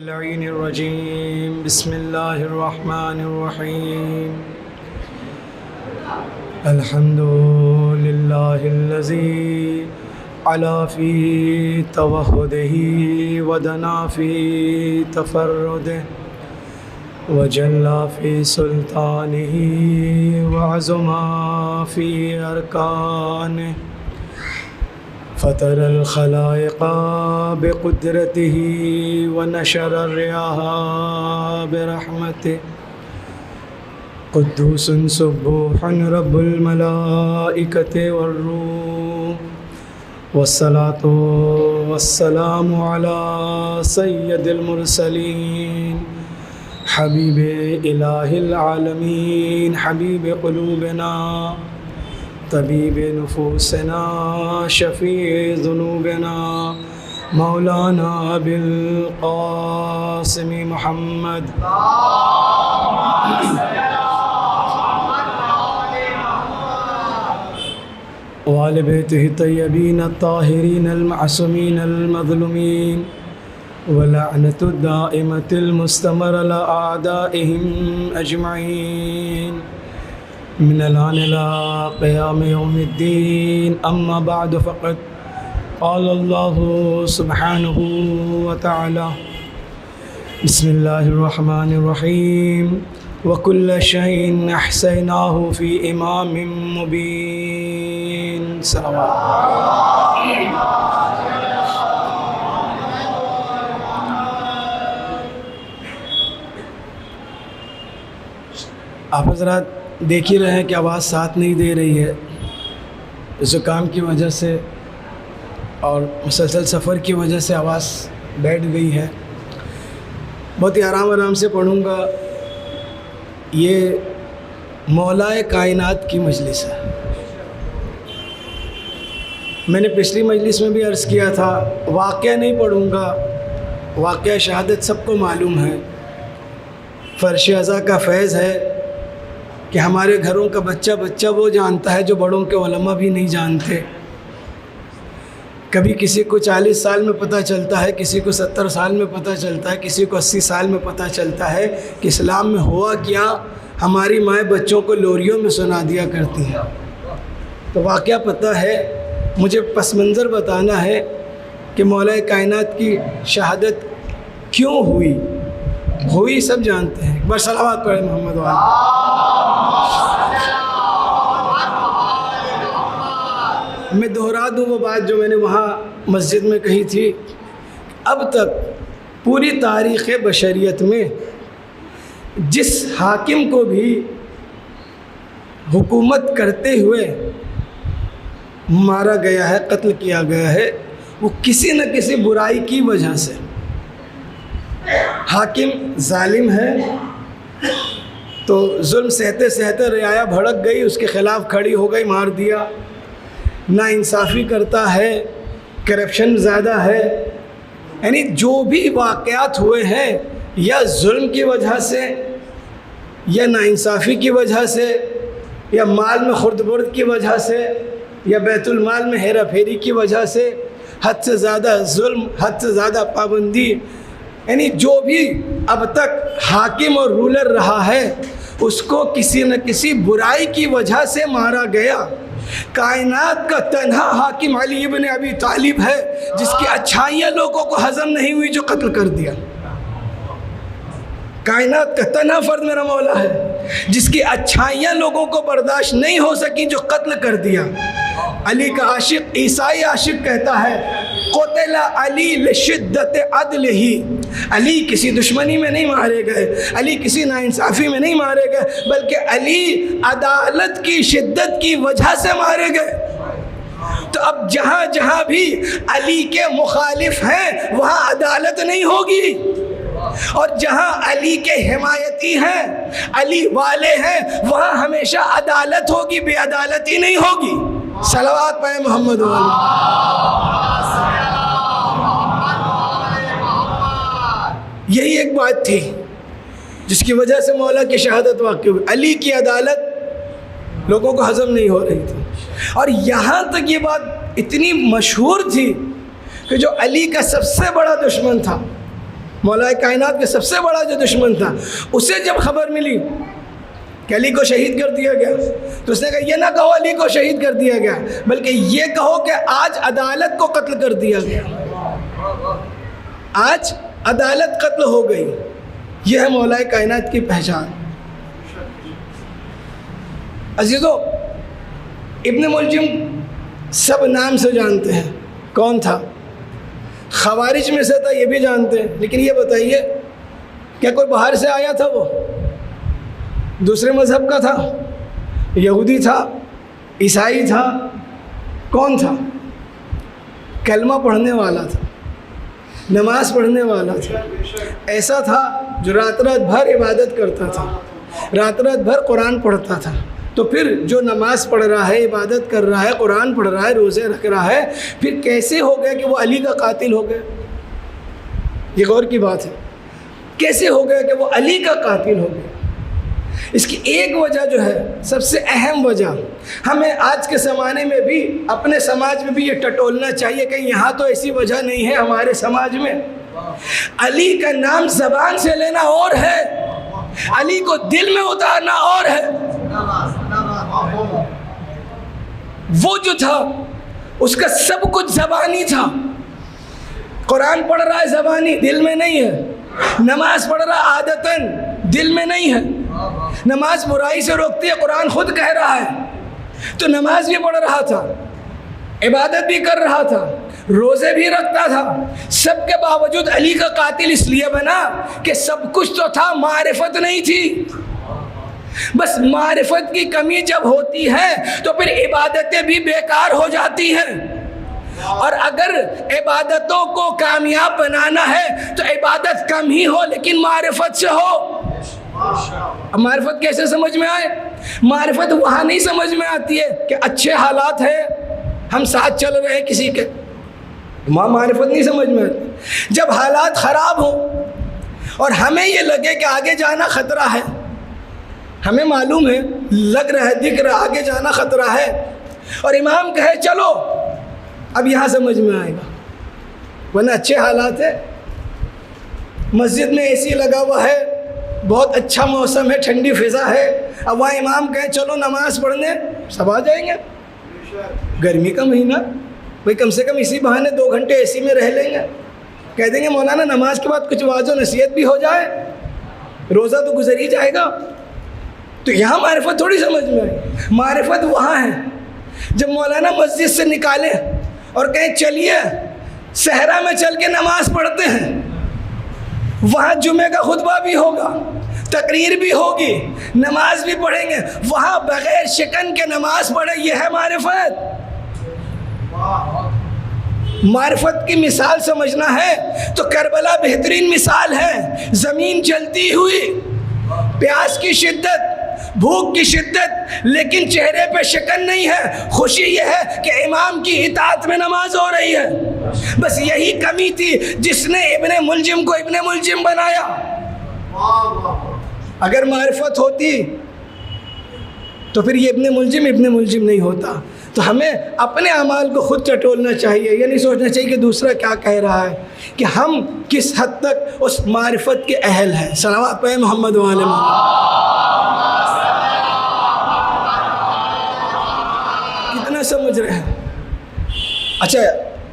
اللعين الرجيم بسم الله الرحمن الرحيم الحمد لله الذي علا في توحده ودنا في تفرده وجل في سلطانه وعظم في أركانه فطر الخلائق بقدرته ونشر الرياح برحمته قدوس سبوح رب الملائكة والروح والصلاة والسلام على سيد المرسلين حبيب إله العالمين حبيب قلوبنا طبيب نفوسنا شفيع ذنوبنا مولانا أبي القاسم محمد وآل بيته الطيبين الطاهرين المعصومين المظلومين ولعنة الدائمة المستمرة على أعدائهم أجمعين من الآن إلى قيام يوم الدين أما بعد فقد قال الله سبحانه وتعالى بسم الله الرحمن الرحيم وكل شيء أحصيناه في إمام مبين صلوات آپ حضرات دیکھ ہی رہے ہیں کہ آواز ساتھ نہیں دے رہی ہے، زکام کی وجہ سے اور مسلسل سفر کی وجہ سے آواز بیٹھ گئی ہے۔ بہت ہی آرام سے پڑھوں گا۔ یہ مولائے کائنات کی مجلس ہے۔ میں نے پچھلی مجلس میں بھی عرض کیا تھا، واقعہ نہیں پڑھوں گا، واقعہ شہادت سب کو معلوم ہے۔ فرش ازا کا فیض ہے کہ ہمارے گھروں کا بچہ وہ جانتا ہے جو بڑوں کے علماء بھی نہیں جانتے۔ کبھی کسی کو 40 سال میں پتہ چلتا ہے، کسی کو 70 سال میں پتہ چلتا ہے، کسی کو 80 سال میں پتہ چلتا ہے کہ اسلام میں ہوا کیا۔ ہماری مائیں بچوں کو لوریوں میں سنا دیا کرتی ہیں۔ تو واقعہ پتہ ہے، مجھے پس منظر بتانا ہے کہ مولا کائنات کی شہادت کیوں ہوئی سب جانتے ہیں۔ ایک بار صلوات پڑھیں محمد والے۔ میں دہرا دوں وہ بات جو میں نے وہاں مسجد میں کہی تھی۔ اب تک پوری تاریخ بشریت میں جس حاکم کو بھی حکومت کرتے ہوئے مارا گیا ہے، قتل کیا گیا ہے، وہ کسی نہ کسی برائی کی وجہ سے۔ حاکم ظالم ہے تو ظلم سہتے سہتے رعایا بھڑک گئی، اس کے خلاف کھڑی ہو گئی، مار دیا۔ ناانصافی کرتا ہے، کرپشن زیادہ ہے، یعنی جو بھی واقعات ہوئے ہیں یا ظلم کی وجہ سے یا ناانصافی کی وجہ سے یا مال میں خرد برد کی وجہ سے یا بیت المال میں ہیرا پھیری کی وجہ سے، حد سے زیادہ ظلم، حد سے زیادہ پابندی، یعنی جو بھی اب تک حاکم اور رولر رہا ہے اس کو کسی نہ کسی برائی کی وجہ سے مارا گیا۔ کائنات کا تنہا حاکم علی ابن ابی طالب ہے جس کی اچھائیاں لوگوں کو ہضم نہیں ہوئی، جو قتل کر دیا۔ کائنات کا تنہا فرد میرا مولا ہے جس کی اچھائیاں لوگوں کو برداشت نہیں ہو سکی، جو قتل کر دیا۔ علی کا عاشق، عیسائی عاشق کہتا ہے قتل علی لشدت عدلہ، علی کسی دشمنی میں نہیں مارے گئے، علی کسی ناانصافی میں نہیں مارے گئے، بلکہ علی عدالت کی شدت کی وجہ سے مارے گئے۔ تو اب جہاں جہاں بھی علی کے مخالف ہیں وہاں عدالت نہیں ہوگی، اور جہاں علی کے حمایتی ہیں، علی والے ہیں، وہاں ہمیشہ عدالت ہوگی، بے عدالتی نہیں ہوگی۔ صلوات پڑھیں محمد والے۔ یہی ایک بات تھی جس کی وجہ سے مولا کی شہادت واقع ہوئی۔ علی کی عدالت لوگوں کو ہضم نہیں ہو رہی تھی، اور یہاں تک یہ بات اتنی مشہور تھی کہ جو علی کا سب سے بڑا دشمن تھا، مولا کائنات کے سب سے بڑا جو دشمن تھا، اسے جب خبر ملی کہ علی کو شہید کر دیا گیا، تو اس نے کہا یہ نہ کہو علی کو شہید کر دیا گیا، بلکہ یہ کہو کہ آج عدالت کو قتل کر دیا گیا، آج عدالت قتل ہو گئی۔ یہ ہے مولا کائنات کی پہچان۔ عزیزو، ابن ملجم سب نام سے جانتے ہیں کون تھا، خوارج میں سے تھا یہ بھی جانتے ہیں، لیکن یہ بتائیے کیا کوئی باہر سے آیا تھا؟ وہ دوسرے مذہب کا تھا، یہودی تھا، عیسائی تھا، کون تھا؟ کلمہ پڑھنے والا تھا، نماز پڑھنے والا تھا، ایسا تھا جو رات رات بھر عبادت کرتا تھا، رات رات بھر قرآن پڑھتا تھا۔ تو پھر جو نماز پڑھ رہا ہے، عبادت کر رہا ہے، قرآن پڑھ رہا ہے، روزے رکھ رہا ہے، پھر کیسے ہو گیا کہ وہ علی کا قاتل ہو گیا؟ یہ غور کی بات ہے، کیسے ہو گیا کہ وہ علی کا قاتل ہو گیا؟ اس کی ایک وجہ جو ہے، سب سے اہم وجہ، ہمیں آج کے زمانے میں بھی، اپنے سماج میں بھی یہ ٹٹولنا چاہیے کہ یہاں تو ایسی وجہ نہیں ہے ہمارے سماج میں۔ علی کا نام زبان سے لینا اور ہے، علی کو دل میں اتارنا اور ہے۔ وہ جو تھا اس کا سب کچھ زبانی تھا، قرآن پڑھ رہا ہے زبانی، دل میں نہیں ہے، نماز پڑھ رہا ہے عادتاً، دل میں نہیں ہے، نماز برائی سے روکتی ہے، قرآن خود کہہ رہا ہے، تو نماز بھی پڑھ رہا تھا، عبادت بھی کر رہا تھا، روزے بھی رکھتا تھا، سب کے باوجود علی کا قاتل اس لیے بنا کہ سب کچھ تو تھا، معرفت نہیں تھی۔ بس معرفت کی کمی جب ہوتی ہے تو پھر عبادتیں بھی بیکار ہو جاتی ہیں، اور اگر عبادتوں کو کامیاب بنانا ہے تو عبادت کم ہی ہو لیکن معرفت سے ہو۔ اب معرفت کیسے سمجھ میں آئے؟ معرفت وہاں نہیں سمجھ میں آتی ہے کہ اچھے حالات ہیں، ہم ساتھ چل رہے ہیں کسی کے، وہاں معرفت نہیں سمجھ میں آتی۔ جب حالات خراب ہوں اور ہمیں یہ لگے کہ آگے جانا خطرہ ہے، ہمیں معلوم ہے، لگ رہا ہے، دکھ رہا ہے آگے جانا خطرہ ہے، اور امام کہے چلو، اب یہاں سمجھ میں آئے گا، ورنہ اچھے حالات ہے، مسجد میں اے سی لگا ہوا ہے، بہت اچھا موسم ہے، ٹھنڈی فضا ہے، اب وہاں امام کہے چلو نماز پڑھنے، سب آ جائیں گے۔ گرمی کا مہینہ، بھئی کم سے کم اسی بہانے 2 گھنٹے اے سی میں رہ لیں گے، کہہ دیں گے مولانا نماز کے بعد کچھ واعظ و نصیحت بھی ہو جائے، روزہ تو گزر ہی جائے گا۔ تو یہاں معرفت تھوڑی سمجھ میں آئی، معرفت وہاں ہے جب مولانا مسجد سے نکالے اور کہیں چلیے صحرا میں چل کے نماز پڑھتے ہیں، وہاں جمعے کا خطبہ بھی ہوگا، تقریر بھی ہوگی، نماز بھی پڑھیں گے، وہاں بغیر شکن کے نماز پڑھے، یہ ہے معرفت۔ معرفت کی مثال سمجھنا ہے تو کربلا بہترین مثال ہے، زمین جلتی ہوئی، پیاس کی شدت، بھوک کی شدت، لیکن چہرے پہ شکن نہیں ہے، خوشی یہ ہے کہ امام کی اطاعت میں نماز ہو رہی ہے۔ بس یہی کمی تھی جس نے ابن ملجم کو ابن ملجم بنایا۔ اگر معرفت ہوتی تو پھر یہ ابن ملجم نہیں ہوتا۔ تو ہمیں اپنے اعمال کو خود ٹٹولنا چاہیے، یہ نہیں سوچنا چاہیے کہ دوسرا کیا کہہ رہا ہے، کہ ہم کس حد تک اس معرفت کے اہل ہیں۔ صلوات پڑھیں محمد و آل محمد۔ کتنا سمجھ رہے ہیں؟ اچھا،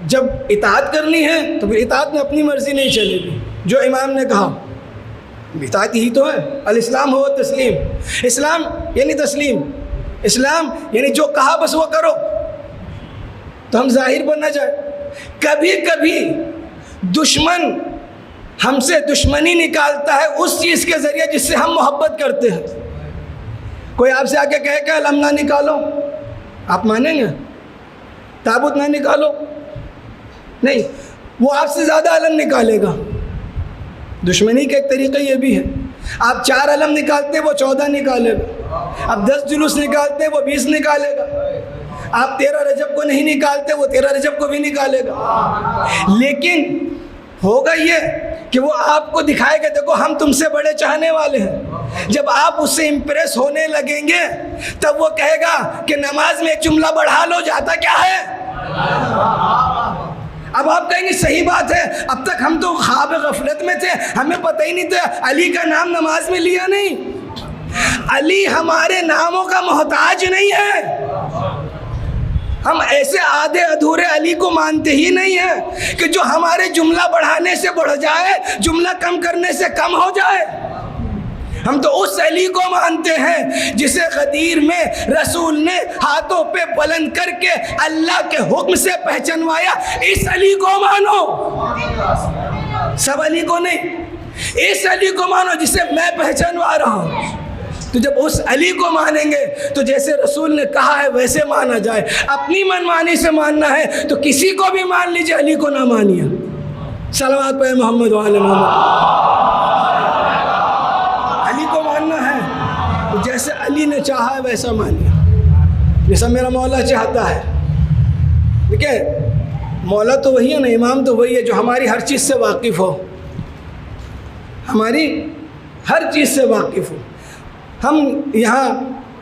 جب اطاعت کرنی ہے تو پھر اطاعت میں اپنی مرضی نہیں چلے گی، جو امام نے کہا اطاعت ہی تو ہے۔ الاسلام ہو تسلیم، اسلام یعنی تسلیم، اسلام یعنی جو کہا بس وہ کرو، تو ہم ظاہر پر نہ جائیں۔ کبھی کبھی دشمن ہم سے دشمنی نکالتا ہے اس چیز کے ذریعے جس سے ہم محبت کرتے ہیں۔ کوئی آپ سے آ کے کہے کہ علم نہ نکالو، آپ مانیں گے؟ تابوت نہ نکالو، نہیں، وہ آپ سے زیادہ علم نکالے گا۔ دشمنی کا ایک طریقہ یہ بھی ہے، آپ 4 علم نکالتے وہ 14 نکالے گا، آپ 10 جلوس نکالتے وہ 20 نکالے گا، آپ 13 رجب کو نہیں نکالتے وہ 13 رجب کو بھی نکالے گا۔ لیکن ہوگا یہ کہ وہ آپ کو دکھائے گا دیکھو ہم تم سے بڑے چاہنے والے ہیں۔ جب آپ اس سے امپریس ہونے لگیں گے تب وہ کہے گا کہ نماز میں ایک جملہ بڑھا لو، جاتا کیا ہے؟ اب آپ کہیں گے صحیح بات ہے، اب تک ہم تو خواب غفلت میں تھے، ہمیں پتہ ہی نہیں تھا علی کا نام نماز میں لیا نہیں۔ علی ہمارے ناموں کا محتاج نہیں ہے، ہم ایسے آدھے ادھورے علی کو مانتے ہی نہیں ہیں کہ جو ہمارے جملہ بڑھانے سے بڑھ جائے، جملہ کم کرنے سے کم ہو جائے۔ ہم تو اس علی کو مانتے ہیں جسے غدیر میں رسول نے ہاتھوں پہ بلند کر کے اللہ کے حکم سے پہچنوایا، اس علی کو مانو، سب علی کو نہیں، اس علی کو مانو جسے میں پہچنوا رہا ہوں۔ تو جب اس علی کو مانیں گے تو جیسے رسول نے کہا ہے ویسے مانا جائے۔ اپنی منمانی سے ماننا ہے تو کسی کو بھی مان لیجئے، علی کو نہ مانیے۔ صلوات پہ محمد وعلی محمد۔ علی کو ماننا ہے تو جیسے علی نے چاہا ہے ویسا مانیے، جیسا میرا مولا چاہتا ہے۔ دیکھیں مولا تو وہی ہے نا، امام تو وہی ہے جو ہماری ہر چیز سے واقف ہو، ہماری ہر چیز سے واقف ہو۔ ہم یہاں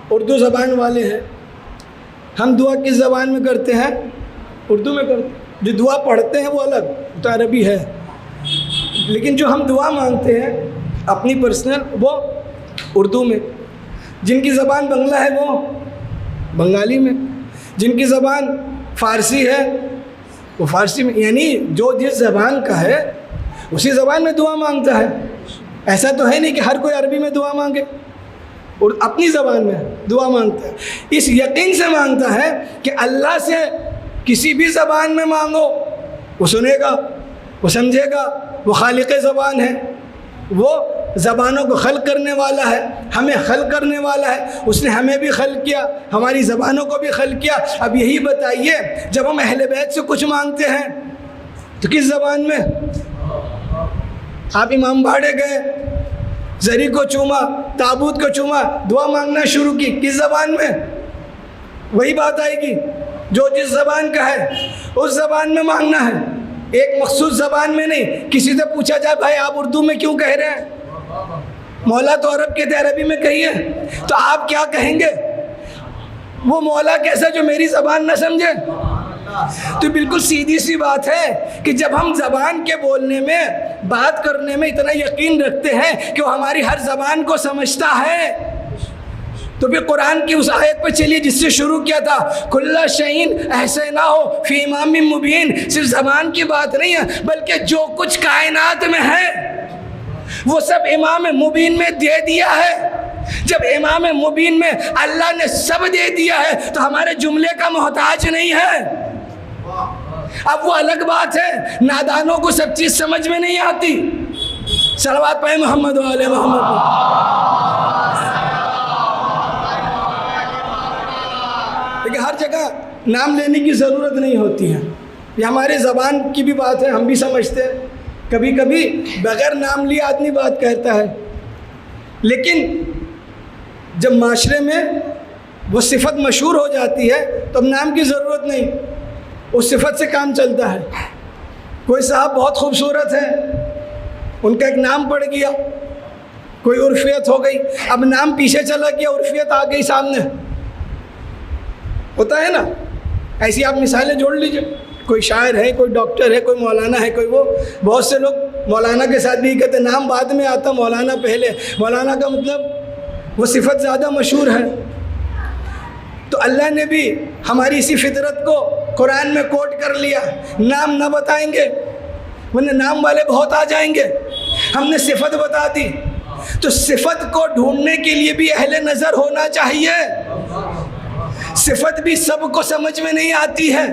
اردو زبان والے ہیں، ہم دعا کس زبان میں کرتے ہیں؟ اردو میں کرتے ہیں۔ جو دعا پڑھتے ہیں وہ الگ، تو عربی ہے، لیکن جو ہم دعا مانگتے ہیں اپنی پرسنل وہ اردو میں۔ جن کی زبان بنگلہ ہے وہ بنگالی میں، جن کی زبان فارسی ہے وہ فارسی میں، یعنی جو جس زبان کا ہے اسی زبان میں دعا مانگتا ہے۔ ایسا تو ہے نہیں کہ ہر کوئی عربی میں دعا مانگے، اور اپنی زبان میں دعا مانگتا ہے، اس یقین سے مانگتا ہے کہ اللہ سے کسی بھی زبان میں مانگو وہ سنے گا، وہ سمجھے گا، وہ خالق زبان ہے، وہ زبانوں کو خلق کرنے والا ہے، ہمیں خلق کرنے والا ہے، اس نے ہمیں بھی خلق کیا، ہماری زبانوں کو بھی خلق کیا۔ اب یہی بتائیے جب ہم اہل بیت سے کچھ مانگتے ہیں تو کس زبان میں؟ آپ امام باڑے گئے، زری کو چوما، تابوت کو چوما، دعا مانگنا شروع کی، کس زبان میں؟ وہی بات آئے گی، جو جس زبان کا ہے اس زبان میں مانگنا ہے، ایک مخصوص زبان میں نہیں۔ کسی سے پوچھا جائے بھائی آپ اردو میں کیوں کہہ رہے ہیں؟ مولا تو عرب کے تھے، عربی میں کہیے، تو آپ کیا کہیں گے؟ وہ مولا کیسا جو میری زبان نہ سمجھے؟ تو بالکل سیدھی سی بات ہے کہ جب ہم زبان کے بولنے میں، بات کرنے میں اتنا یقین رکھتے ہیں کہ وہ ہماری ہر زبان کو سمجھتا ہے، تو پھر قرآن کی اس آیت پہ چلیے جس سے شروع کیا تھا، کل شیء احصیناہ فی امام مبین۔ صرف زبان کی بات نہیں ہے بلکہ جو کچھ کائنات میں ہے وہ سب امام مبین میں دے دیا ہے۔ جب امام مبین میں اللہ نے سب دے دیا ہے تو ہمارے جملے کا محتاج نہیں ہے۔ اب وہ الگ بات ہے نادانوں کو سب چیز سمجھ میں نہیں آتی۔ صلوات پڑھیں محمد وعلی محمد۔ لیکن ہر جگہ نام لینے کی ضرورت نہیں ہوتی ہے، یہ ہمارے زبان کی بھی بات ہے، ہم بھی سمجھتے ہیں، کبھی کبھی بغیر نام لیے آدمی بات کہتا ہے، لیکن جب معاشرے میں وہ صفت مشہور ہو جاتی ہے تو اب نام کی ضرورت نہیں، اس صفت سے کام چلتا ہے۔ کوئی صاحب بہت خوبصورت ہے، ان کا ایک نام پڑ گیا، کوئی عرفیت ہو گئی، اب نام پیچھے چلا گیا، عرفیت آ گئی سامنے، ہوتا ہے نا؟ ایسی آپ مثالیں جوڑ لیجئے، کوئی شاعر ہے، کوئی ڈاکٹر ہے، کوئی مولانا ہے، کوئی وہ، بہت سے لوگ مولانا کے ساتھ بھی کہتے ہیں نام بعد میں آتا، مولانا پہلے۔ مولانا کا مطلب وہ صفت زیادہ مشہور ہے۔ تو اللہ نے بھی ہماری اسی فطرت کو قرآن میں کوٹ کر لیا، نام نہ بتائیں گے ورنہ نام والے بہت آ جائیں گے، ہم نے صفت بتا دی۔ تو صفت کو ڈھونڈنے کے لیے بھی اہل نظر ہونا چاہیے، صفت بھی سب کو سمجھ میں نہیں آتی ہے،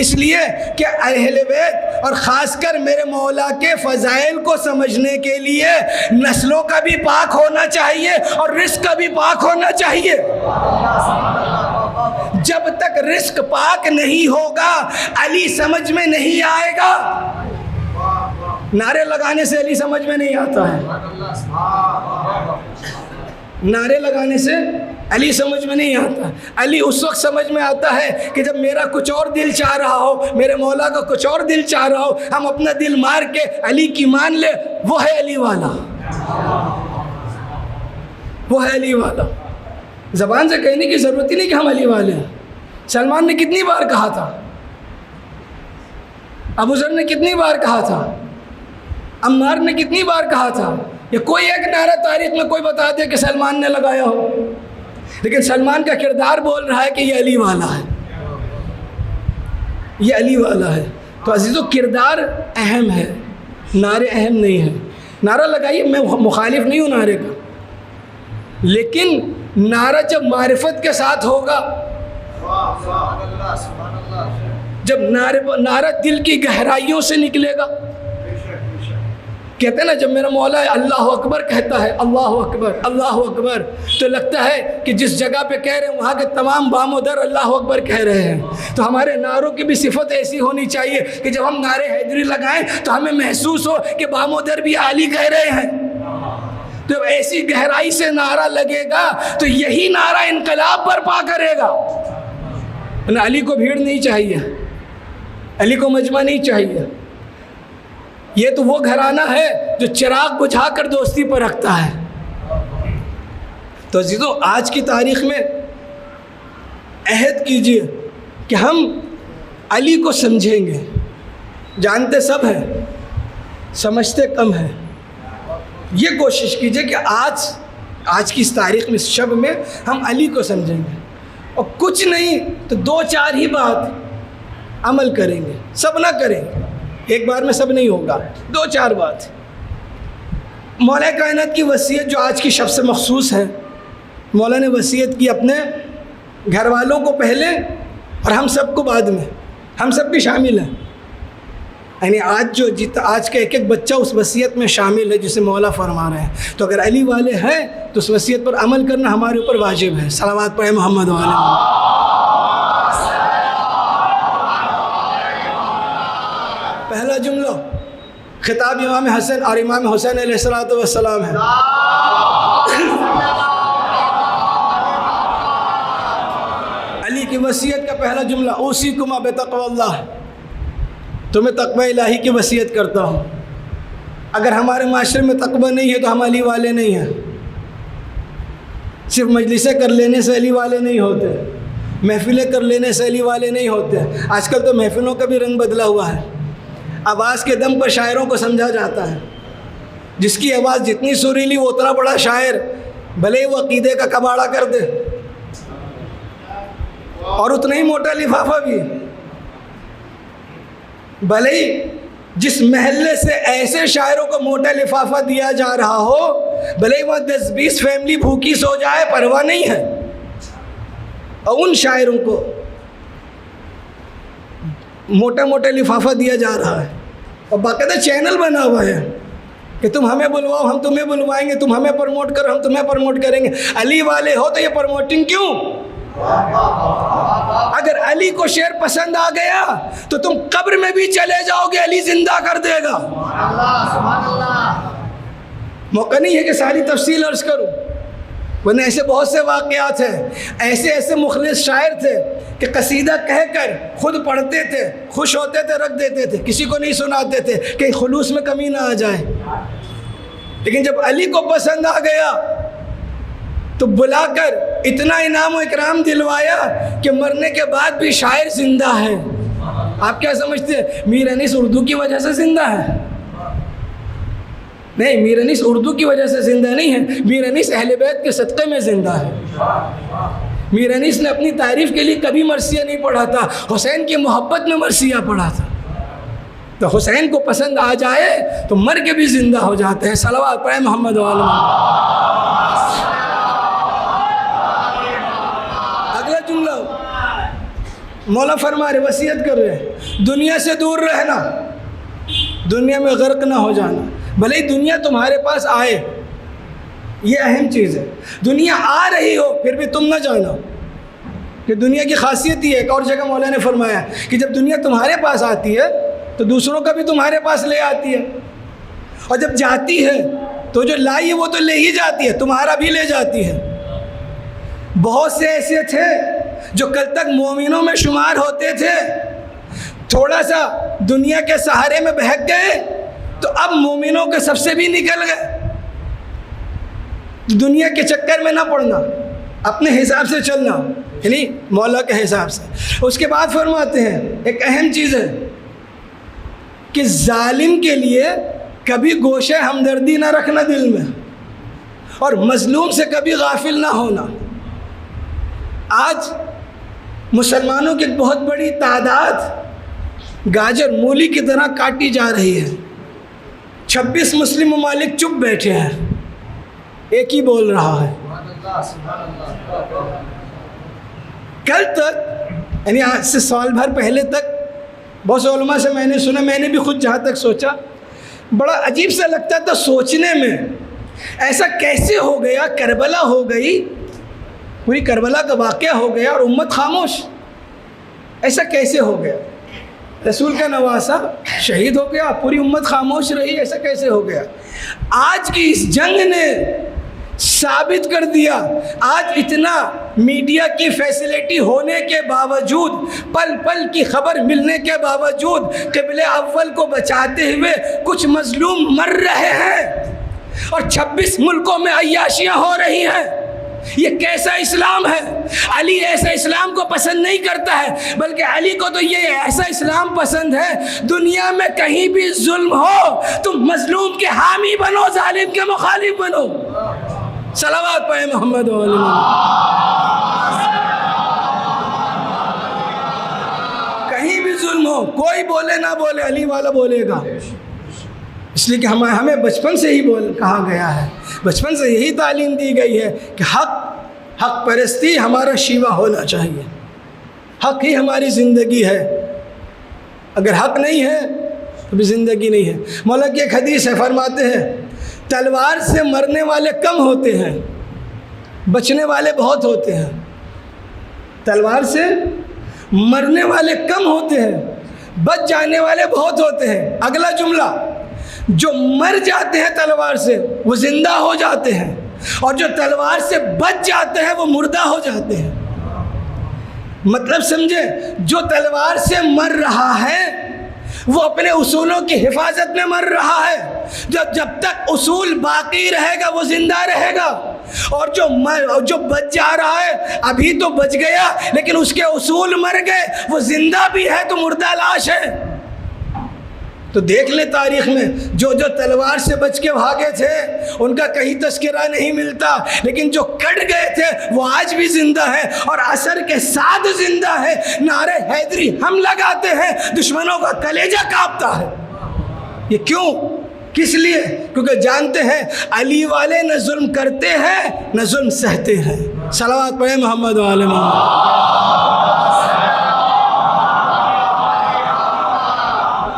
اس لیے کہ اہل بیت اور خاص کر میرے مولا کے فضائل کو سمجھنے کے لیے نسلوں کا بھی پاک ہونا چاہیے اور رزق کا بھی پاک ہونا چاہیے۔ جب تک رزق پاک نہیں ہوگا علی سمجھ میں نہیں آئے گا۔ نعرے لگانے سے علی سمجھ میں نہیں آتا ہے، نعرے لگانے سے علی سمجھ میں نہیں آتا۔ علی اس وقت سمجھ میں آتا ہے کہ جب میرا کچھ اور دل چاہ رہا ہو، میرے مولا کا کچھ اور دل چاہ رہا ہو، ہم اپنا دل مار کے علی کی مان لے، وہ ہے علی والا، وہ ہے علی والا۔ زبان سے کہنے کی ضرورت ہی نہیں کہ ہم علی والے ہیں۔ سلمان نے کتنی بار کہا تھا ابو ذر نے کتنی بار کہا تھا، عمار نے کتنی بار کہا تھا، یا کوئی ایک نعرہ تاریخ میں کوئی بتا دے کہ سلمان نے لگایا ہو؟ لیکن سلمان کا کردار بول رہا ہے کہ یہ علی والا ہے، یہ علی والا ہے۔ تو عزیزو کردار اہم ہے، نعرے اہم نہیں ہیں۔ نعرہ لگائیے، میں مخالف نہیں ہوں نعرے کا، لیکن نعرہ جب معرفت کے ساتھ ہوگا، جب نعرہ دل کی گہرائیوں سے نکلے گا، کہتے ہیں نا جب میرا مولا اللہ اکبر کہتا ہے، اللہ اکبر اللہ اکبر، تو لگتا ہے کہ جس جگہ پہ کہہ رہے ہیں وہاں کے تمام بام و در اللہ اکبر کہہ رہے ہیں۔ تو ہمارے نعروں کی بھی صفت ایسی ہونی چاہیے کہ جب ہم نعرے حیدری لگائیں تو ہمیں محسوس ہو کہ بام و در بھی علی کہہ رہے ہیں۔ تو ایسی گہرائی سے نعرہ لگے گا تو یہی نعرہ انقلاب برپا کرے گا۔ علی کو بھیڑ نہیں چاہیے، علی کو مجمع نہیں چاہیے۔ یہ تو وہ گھرانہ ہے جو چراغ بجھا کر دوستی پر رکھتا ہے۔ تو عزیزو آج کی تاریخ میں عہد کیجئے کہ ہم علی کو سمجھیں گے۔ جانتے سب ہیں، سمجھتے کم ہیں۔ یہ کوشش کیجئے کہ آج کی اس تاریخ میں، اس شب میں ہم علی کو سمجھیں گے، اور کچھ نہیں تو 2-4 ہی بات عمل کریں گے، سب نہ کریں گے، ایک بار میں سب نہیں ہوگا، 2-4 بات۔ مولا کائنات کی وصیت جو آج کی شب سے مخصوص ہے، مولا نے وصیت کی اپنے گھر والوں کو پہلے اور ہم سب کو بعد میں، ہم سب بھی شامل ہیں۔ یعنی آج کا ایک بچہ اس وصیت میں شامل ہے جسے مولا فرما رہے ہیں۔ تو اگر علی والے ہیں تو اس وصیت پر عمل کرنا ہمارے اوپر واجب ہے۔ صلوات پڑھیں محمد والے۔ پہلا جملہ خطاب امام حسن اور امام حسین علیہ السلام ہے۔ علی کی وصیت کا پہلا جملہ، اوصیکم بتقوی اللہ، تمہیں تقوی الہی کی وصیت کرتا ہوں۔ اگر ہمارے معاشرے میں تقوی نہیں ہے تو ہم علی والے نہیں ہیں۔ صرف مجلسیں کر لینے سے علی والے نہیں ہوتے، محفلیں کر لینے سے علی والے نہیں ہوتے۔ آج کل تو محفلوں کا بھی رنگ بدلا ہوا ہے، آواز کے دم پر شاعروں کو سمجھا جاتا ہے۔ جس کی آواز جتنی سریلی وہ اتنا بڑا شاعر، بھلے وہ عقیدے کا کباڑہ کر دے، اور اتنا ہی موٹا لفافہ بھی، بھلے ہی جس محلے سے ایسے شاعروں کو موٹا لفافہ دیا جا رہا ہو، بھلے ہی وہاں 10-20 فیملی بھوکی سو جائے، پرواہ نہیں ہے، اور ان شاعروں کو موٹا موٹا لفافہ دیا جا رہا ہے، اور باقاعدہ چینل بنا ہوا ہے کہ تم ہمیں بلواؤ ہم تمہیں بلوائیں گے، تم ہمیں پروموٹ کرو ہم تمہیں پروموٹ کریں گے۔ علی والے ہو تو یہ پروموٹنگ کیوں؟ اگر علی کو شعر پسند آ گیا تو تم قبر میں بھی چلے جاؤ گے، علی زندہ کر دے گا۔ موقع نہیں ہے کہ ساری تفصیل عرض کروں، ورنہ ایسے بہت سے واقعات ہیں، ایسے مخلص شاعر تھے کہ قصیدہ کہہ کر خود پڑھتے تھے، خوش ہوتے تھے، رکھ دیتے تھے، کسی کو نہیں سناتے تھے کہ خلوص میں کمی نہ آ جائے۔ لیکن جب علی کو پسند آ گیا تو بلا کر اتنا انعام و اکرام دلوایا کہ مرنے کے بعد بھی شاعر زندہ ہے۔ آپ کیا سمجھتے ہیں میر انیس اردو کی وجہ سے زندہ ہے؟ نہیں، میر انیس اردو کی وجہ سے زندہ نہیں ہے، میر انیس اہل بیت کے صدقے میں زندہ ہے۔ میر انیس نے اپنی تعریف کے لیے کبھی مرثیہ نہیں پڑھا تھا، حسین کی محبت میں مرثیہ پڑھا تھا۔ تو حسین کو پسند آ جائے تو مر کے بھی زندہ ہو جاتے ہیں۔ صلوات پڑھیں محمد والے۔ اگلا جملہ مولا فرما رہے، وصیت کر رہے، دنیا سے دور رہنا، دنیا میں غرق نہ ہو جانا۔ بھلے ہی دنیا تمہارے پاس آئے، یہ اہم چیز ہے، دنیا آ رہی ہو پھر بھی تم نہ جانا، کہ دنیا کی خاصیت یہ ہے۔ ایک اور جگہ مولا نے فرمایا کہ جب دنیا تمہارے پاس آتی ہے تو دوسروں کا بھی تمہارے پاس لے آتی ہے، اور جب جاتی ہے تو جو لائی ہے وہ تو لے ہی جاتی ہے، تمہارا بھی لے جاتی ہے۔ بہت سے ایسے تھے جو کل تک مومنوں میں شمار ہوتے تھے، تھوڑا سا دنیا کے سہارے میں بہک گئے تو اب مومنوں کے سب سے بھی نکل گئے۔ دنیا کے چکر میں نہ پڑنا، اپنے حساب سے چلنا، یعنی مولا کے حساب سے۔ اس کے بعد فرماتے ہیں ایک اہم چیز ہے، کہ ظالم کے لیے کبھی گوشے ہمدردی نہ رکھنا دل میں، اور مظلوم سے کبھی غافل نہ ہونا۔ آج مسلمانوں کی بہت بڑی تعداد گاجر مولی کی طرح کاٹی جا رہی ہے۔ 26 مسلم ممالک چپ بیٹھے ہیں، ایک ہی بول رہا ہے۔ کل تک یعنی آج سے سال بھر پہلے تک بہت سے علماء سے میں نے سنا، میں نے بھی خود جہاں تک سوچا، بڑا عجیب سا لگتا تھا سوچنے میں، ایسا کیسے ہو گیا؟ کربلا ہو گئی، پوری کربلا کا واقعہ ہو گیا اور امت خاموش، ایسا کیسے ہو گیا؟ رسول کا نواسا شہید ہو گیا، پوری امت خاموش رہی، ایسا کیسے ہو گیا؟ آج کی اس جنگ نے ثابت کر دیا، آج اتنا میڈیا کی فیسلٹی ہونے کے باوجود، پل پل کی خبر ملنے کے باوجود، قبلہ اول کو بچاتے ہوئے کچھ مظلوم مر رہے ہیں، اور 26 ملکوں میں عیاشیاں ہو رہی ہیں۔ یہ کیسا اسلام ہے؟ علی ایسا اسلام کو پسند نہیں کرتا ہے، بلکہ علی کو تو یہ ایسا اسلام پسند ہے، دنیا میں کہیں بھی ظلم ہو تم مظلوم کے حامی بنو، ظالم کے مخالف بنو۔ صلوات پڑھیں محمد و علی محمد۔ کہیں بھی ظلم ہو، کوئی بولے نہ بولے، علی والا بولے گا، اس لیے کہ ہمیں بچپن سے ہی کہا گیا ہے، بچپن سے یہی تعلیم دی گئی ہے کہ حق پرستی ہمارا شیوا ہونا چاہیے، حق ہی ہماری زندگی ہے، اگر حق نہیں ہے تو بھی زندگی نہیں ہے۔ مولا کی ایک حدیث ہے، فرماتے ہیں تلوار سے مرنے والے کم ہوتے ہیں، بچنے والے بہت ہوتے ہیں۔ تلوار سے مرنے والے کم ہوتے ہیں، بچ جانے والے بہت ہوتے ہیں۔ اگلا جملہ، جو مر جاتے ہیں تلوار سے وہ زندہ ہو جاتے ہیں، اور جو تلوار سے بچ جاتے ہیں وہ مردہ ہو جاتے ہیں۔ مطلب سمجھے، جو تلوار سے مر رہا ہے وہ اپنے اصولوں کی حفاظت میں مر رہا ہے، جب تک اصول باقی رہے گا وہ زندہ رہے گا، اور جو بچ جا رہا ہے ابھی تو بچ گیا لیکن اس کے اصول مر گئے، وہ زندہ بھی ہے تو مردہ لاش ہے۔ تو دیکھ لیں تاریخ میں جو تلوار سے بچ کے بھاگے تھے ان کا کہیں تذکرہ نہیں ملتا، لیکن جو کٹ گئے تھے وہ آج بھی زندہ ہے، اور اثر کے ساتھ زندہ ہے۔ نعرہ حیدری ہم لگاتے ہیں، دشمنوں کا کلیجہ کانپتا ہے۔ یہ کیوں؟ کس لیے؟ کیونکہ جانتے ہیں علی والے نہ ظلم کرتے ہیں نہ ظلم سہتے ہیں۔ صلوات پڑھیں محمد و آل محمد۔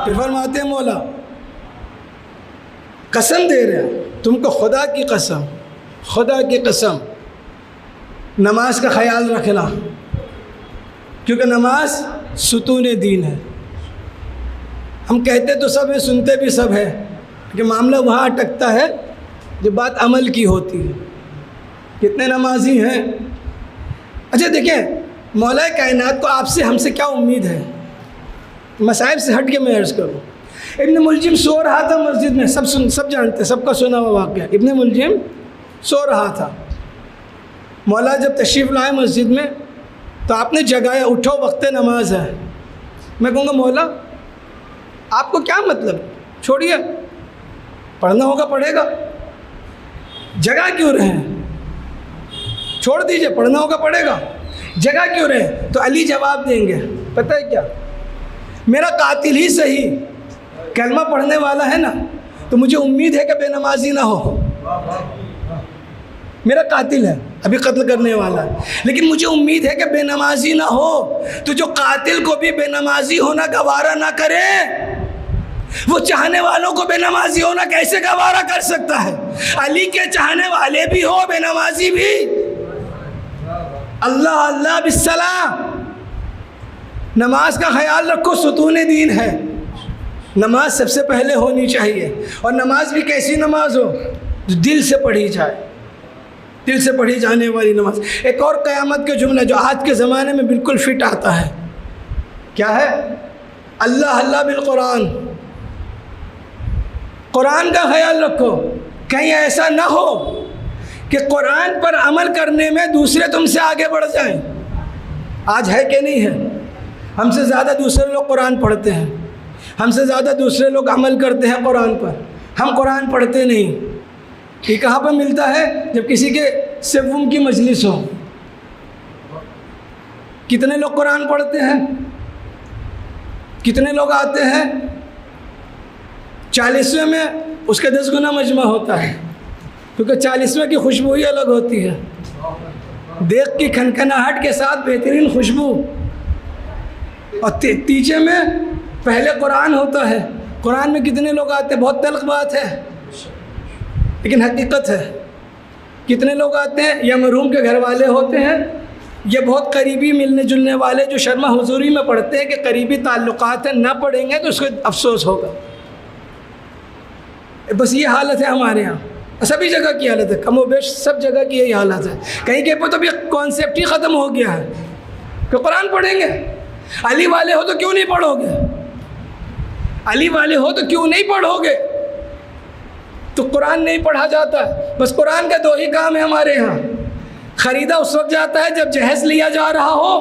پھر فرماتے ہیں مولا قسم دے رہے ہیں تم کو، خدا کی قسم، خدا کی قسم، نماز کا خیال رکھنا، کیونکہ نماز ستون دین ہے۔ ہم کہتے تو سب ہے، سنتے بھی سب ہے، کہ معاملہ وہاں اٹکتا ہے جب بات عمل کی ہوتی ہے۔ کتنے نمازی ہیں؟ اچھا دیکھیں، مولا کائنات کو آپ سے ہم سے کیا امید ہے؟ مصائب سے ہٹ کے میں عرض کروں، ابن ملجم سو رہا تھا مسجد میں، سب جانتے، سب کا سنا ہوا واقعہ، ابن ملجم سو رہا تھا۔ مولا جب تشریف لائے مسجد میں تو آپ نے جگایا، اٹھو وقت نماز ہے۔ میں کہوں گا مولا آپ کو کیا مطلب، چھوڑیے، پڑھنا ہوگا پڑھے گا، جگہ کیوں رہے، چھوڑ دیجئے، پڑھنا ہوگا پڑھے گا، جگہ کیوں رہے؟ تو علی جواب دیں گے، پتہ ہے کیا، میرا قاتل ہی صحیح کلمہ پڑھنے والا ہے نا، تو مجھے امید ہے کہ بے نمازی نہ ہو۔ میرا قاتل ہے، ابھی قتل کرنے والا ہے، لیکن مجھے امید ہے کہ بے نمازی نہ ہو۔ تو جو قاتل کو بھی بے نمازی ہونا گوارا نہ کرے، وہ چاہنے والوں کو بے نمازی ہونا کیسے گوارا کر سکتا ہے؟ علی کے چاہنے والے بھی ہو، بے نمازی بھی۔ اللہ اللہ بالصلاۃ، نماز کا خیال رکھو، ستون دین ہے، نماز سب سے پہلے ہونی چاہیے، اور نماز بھی کیسی نماز ہو جو دل سے پڑھی جائے، دل سے پڑھی جانے والی نماز۔ ایک اور قیامت کا جملہ جو آج کے زمانے میں بالکل فٹ آتا ہے، کیا ہے؟ اللہ اللہ بالقرآن، قرآن کا خیال رکھو، کہیں ایسا نہ ہو کہ قرآن پر عمل کرنے میں دوسرے تم سے آگے بڑھ جائیں۔ آج ہے کہ نہیں ہے؟ ہم سے زیادہ دوسرے لوگ قرآن پڑھتے ہیں، ہم سے زیادہ دوسرے لوگ عمل کرتے ہیں قرآن پر، ہم قرآن پڑھتے نہیں۔ یہ کہاں پہ ملتا ہے؟ جب کسی کے سوم کی مجلس ہو۔ کتنے لوگ قرآن پڑھتے ہیں؟ کتنے لوگ آتے ہیں؟ 40ویں میں اس کے 10 گنا مجمع ہوتا ہے، کیونکہ 40ویں کی خوشبو ہی الگ ہوتی ہے، دیگ کی کھنکھناہٹ کے ساتھ بہترین خوشبو۔ اور تیجے میں پہلے قرآن ہوتا ہے۔ قرآن میں کتنے لوگ آتے ہیں؟ بہت تلخ بات ہے لیکن حقیقت ہے۔ کتنے لوگ آتے ہیں؟ یا مرحوم کے گھر والے ہوتے ہیں، یہ بہت قریبی ملنے جلنے والے جو شرما حضوری میں پڑھتے ہیں کہ قریبی تعلقات ہیں، نہ پڑھیں گے تو اس کو افسوس ہوگا۔ بس یہ حالت ہے ہمارے ہاں، سبھی جگہ کی حالت ہے، کم و بیش سب جگہ کی یہی حالت ہے۔ کہیں کہ تو یہ کانسیپٹ ہی ختم ہو گیا ہے کہ قرآن پڑھیں گے، علی والے ہو تو کیوں نہیں پڑھو گے؟ علی والے ہو تو کیوں نہیں پڑھو گے؟ تو قرآن نہیں پڑھا جاتا ہے۔ بس قرآن کا 2 ہی کام ہے ہمارے ہاں، خریدا اس وقت جاتا ہے جب جہیز لیا جا رہا ہو،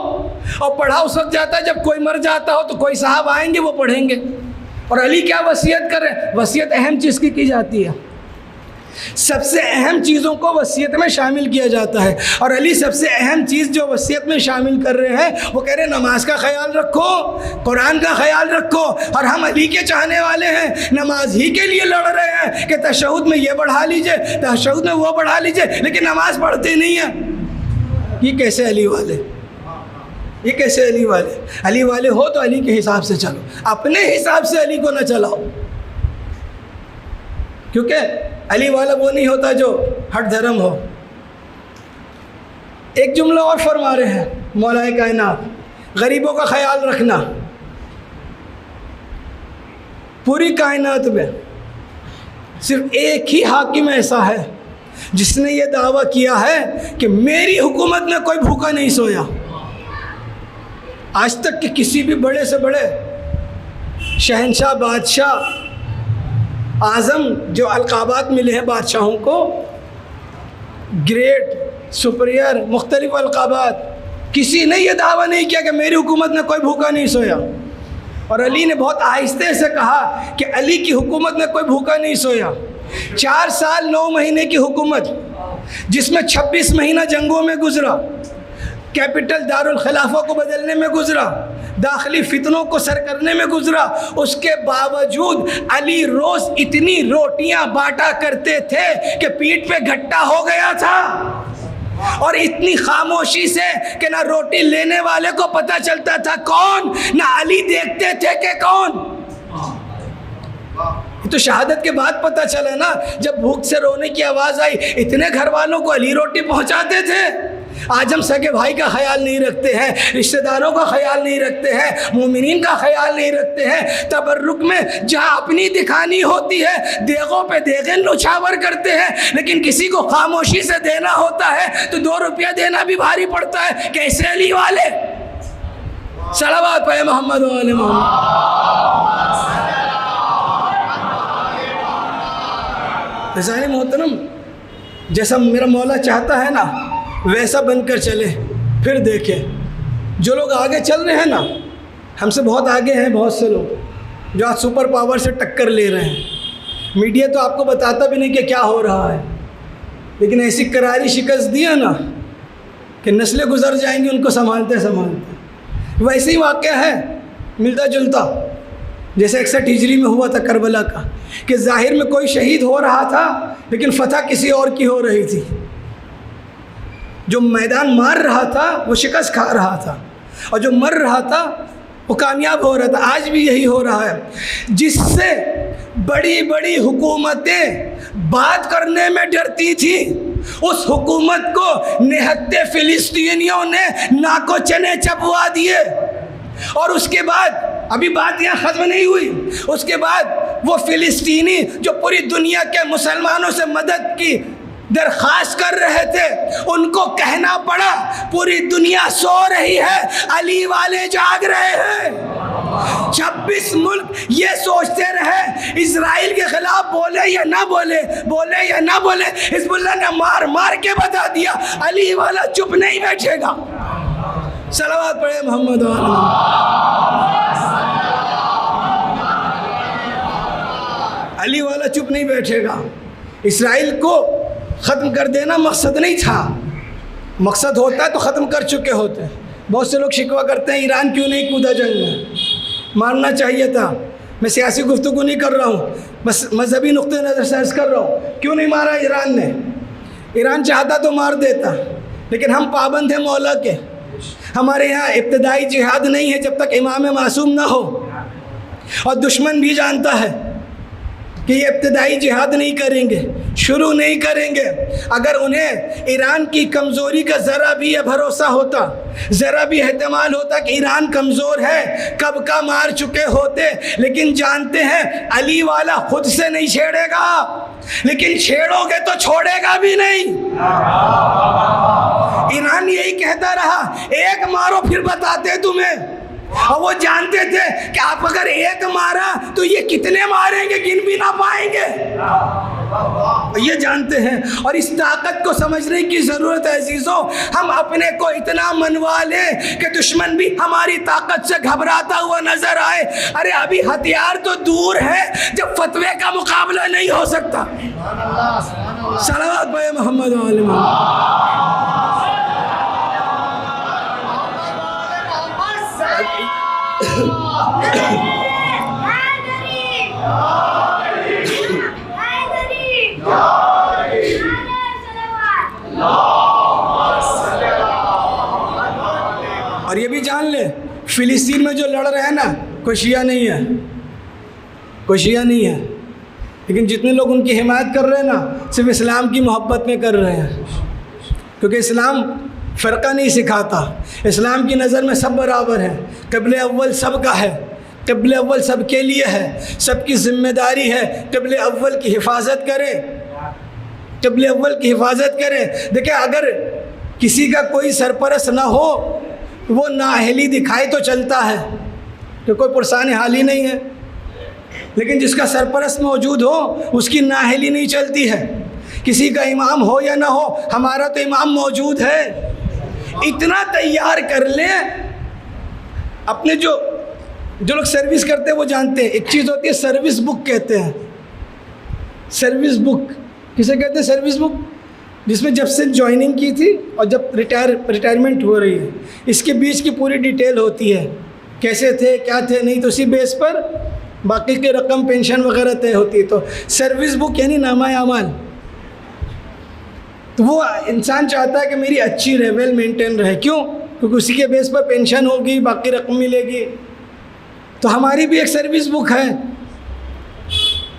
اور پڑھا اس وقت جاتا ہے جب کوئی مر جاتا ہو تو کوئی صاحب آئیں گے وہ پڑھیں گے۔ اور علی کیا وصیت کر رہے ہیں؟ وصیت اہم چیز کی جاتی ہے، سب سے اہم چیزوں کو وصیت میں شامل کیا جاتا ہے، اور علی سب سے اہم چیز جو وصیت میں شامل کر رہے ہیں وہ کہہ رہے ہیں نماز کا خیال رکھو، قرآن کا خیال رکھو۔ اور ہم علی کے چاہنے والے ہیں، نماز ہی کے لیے لڑ رہے ہیں کہ تشہد میں یہ بڑھا لیجئے، تشہد میں وہ بڑھا لیجئے، لیکن نماز پڑھتے نہیں ہیں۔ یہ کیسے علی والے؟ یہ کیسے علی والے؟ علی والے ہو تو علی کے حساب سے چلو، اپنے حساب سے علی کو نہ چلاؤ، کیونکہ علی والا وہ نہیں ہوتا جو ہٹ دھرم ہو۔ ایک جملہ اور فرما رہے ہیں مولا کائنات، غریبوں کا خیال رکھنا۔ پوری کائنات میں صرف ایک ہی حاکم ایسا ہے جس نے یہ دعویٰ کیا ہے کہ میری حکومت میں کوئی بھوکا نہیں سویا۔ آج تک کہ کسی بھی بڑے سے بڑے شہنشاہ، بادشاہ، اعظم جو القابات ملے ہیں بادشاہوں کو، گریٹ، سپریئر، مختلف القابات، کسی نے یہ دعویٰ نہیں کیا کہ میری حکومت میں کوئی بھوکا نہیں سویا۔ اور علی نے بہت آہستہ سے کہا کہ علی کی حکومت میں کوئی بھوکا نہیں سویا۔ 4 سال 9 مہینے کی حکومت، جس میں 26 مہینہ جنگوں میں گزرا، کیپٹل دارالخلافہ کو بدلنے میں گزرا، داخلی فتنوں کو سر کرنے میں گزرا، اس کے باوجود علی روز اتنی روٹیاں بانٹا کرتے تھے کہ پیٹھ پہ گھٹا ہو گیا تھا، اور اتنی خاموشی سے کہ نہ روٹی لینے والے کو پتہ چلتا تھا کون، نہ علی دیکھتے تھے کہ کون۔ تو شہادت کے بعد پتہ چلا نا، جب بھوک سے رونے کی آواز آئی، اتنے گھر والوں کو علی روٹی پہنچاتے تھے۔ آج ہم سگے بھائی کا خیال نہیں رکھتے ہیں، رشتہ داروں کا خیال نہیں رکھتے ہیں، مومنین کا خیال نہیں رکھتے ہیں، تبرک میں جہاں اپنی دکھانی ہوتی ہے دیغوں پہ دیغیں نچھاور کرتے ہیں، لیکن کسی کو خاموشی سے دینا ہوتا ہے تو 2 روپیہ دینا بھی بھاری پڑتا ہے۔ کیسے علی والے؟ صلوات پڑھے محمد و آل محمد۔ عزیزان محترم، جیسا میرا مولا چاہتا ہے نا ویسا بن کر چلے، پھر دیکھیں جو لوگ آگے چل رہے ہیں نا، ہم سے بہت آگے ہیں بہت سے لوگ جو آج سپر پاور سے ٹکر لے رہے ہیں۔ میڈیا تو آپ کو بتاتا بھی نہیں کہ کیا ہو رہا ہے، لیکن ایسی کراری شکست دی ہے نا کہ نسلیں گزر جائیں گی ان کو سنبھالتے سنبھالتے۔ ویسے ہی واقعہ ہے ملتا جلتا جیسے 61 ہجری میں ہوا تھا کربلا کا، کہ ظاہر میں کوئی شہید ہو رہا تھا لیکن فتح کسی اور کی ہو رہی تھی۔ جو میدان مار رہا تھا وہ شکست کھا رہا تھا، اور جو مر رہا تھا وہ کامیاب ہو رہا تھا۔ آج بھی یہی ہو رہا ہے۔ جس سے بڑی بڑی حکومتیں بات کرنے میں ڈرتی تھیں، اس حکومت کو نہتے فلسطینیوں نے ناکو چنے چبوا دیے، اور اس کے بعد ابھی بات یہاں ختم نہیں ہوئی، اس کے بعد وہ فلسطینی جو پوری دنیا کے مسلمانوں سے مدد کی درخواست کر رہے تھے، ان کو کہنا پڑا پوری دنیا سو رہی ہے، علی والے جاگ رہے ہیں۔ 26 ملک یہ سوچتے رہے اسرائیل کے خلاف بولے یا نہ بولے، بولے یا نہ بولے، حزب اللہ نے مار مار کے بتا دیا علی والا چپ نہیں بیٹھے گا۔ صلوات پڑھے محمد و آل محمد۔ علی والا چپ نہیں بیٹھے گا. اسرائیل کو ختم کر دینا مقصد نہیں تھا، مقصد ہوتا تو ختم کر چکے ہوتے. بہت سے لوگ شکوہ کرتے ہیں ایران کیوں نہیں کودا جنگ میں، مارنا چاہیے تھا. میں سیاسی گفتگو نہیں کر رہا ہوں، بس مذہبی نقطۂ نظر سے عرض کر رہا ہوں. کیوں نہیں مارا ایران نے؟ ایران چاہتا تو مار دیتا، لیکن ہم پابند ہیں مولا کے. ہمارے یہاں ابتدائی جہاد نہیں ہے جب تک امام معصوم نہ ہو، اور دشمن بھی جانتا ہے کہ یہ ابتدائی جہاد نہیں کریں گے، شروع نہیں کریں گے. اگر انہیں ایران کی کمزوری کا ذرا بھی یہ بھروسہ ہوتا، ذرا بھی احتمال ہوتا کہ ایران کمزور ہے، کب کا مار چکے ہوتے. لیکن جانتے ہیں علی والا خود سے نہیں چھیڑے گا، لیکن چھیڑو گے تو چھوڑے گا بھی نہیں. ایران یہی کہتا رہا ایک مارو پھر بتاتے تمہیں. اور وہ جانتے تھے کہ آپ اگر ایک مارا تو یہ کتنے ماریں گے گن بھی نہ پائیں گے. یہ جانتے ہیں، اور اس طاقت کو سمجھنے کی ضرورت ہے عزیزوں. ہم اپنے کو اتنا منوا لیں کہ دشمن بھی ہماری طاقت سے گھبراتا ہوا نظر آئے. ارے ابھی ہتھیار تو دور ہے جب فتوے کا مقابلہ نہیں ہو سکتا. صلوات پڑھیں محمد و آل محمد. اور یہ بھی جان لیں فلسطین میں جو لڑ رہے ہیں نا، کوئی شیعہ نہیں ہے، کوئی شیعہ نہیں ہے، لیکن جتنے لوگ ان کی حمایت کر رہے ہیں نا صرف اسلام کی محبت میں کر رہے ہیں. کیونکہ اسلام فرقہ نہیں سکھاتا. اسلام کی نظر میں سب برابر ہیں. قبل اول سب کا ہے، قبل اول سب کے لیے ہے، سب کی ذمہ داری ہے قبل اول کی حفاظت کرے، قبل اول کی حفاظت کرے. دیکھیں اگر کسی کا کوئی سرپرست نہ ہو وہ نااہلی دکھائے تو چلتا ہے کہ کوئی پرسان حالی نہیں ہے، لیکن جس کا سرپرست موجود ہو اس کی نااہلی نہیں چلتی ہے. کسی کا امام ہو یا نہ ہو، ہمارا تو امام موجود ہے. اتنا تیار کر لیں. اپنے جو لوگ سروس کرتے ہیں وہ جانتے ہیں ایک چیز ہوتی ہے سروس بک کہتے ہیں. سروس بک کسے کہتے ہیں؟ سروس بک جس میں جب سے جوائننگ کی تھی اور جب ریٹائرمنٹ ہو رہی ہے، اس کے بیچ کی پوری ڈیٹیل ہوتی ہے، کیسے تھے کیا تھے نہیں، تو اسی بیس پر باقی کی رقم پینشن وغیرہ طے ہوتی ہے. تو سروس بک یعنی نامہ اعمال. تو وہ انسان چاہتا ہے کہ میری اچھی رہے، ویل مینٹین رہے. کیوں؟ کیونکہ اسی کے بیس پر پینشن ہوگی، باقی رقم ملے گی. تو ہماری بھی ایک سروس بک ہے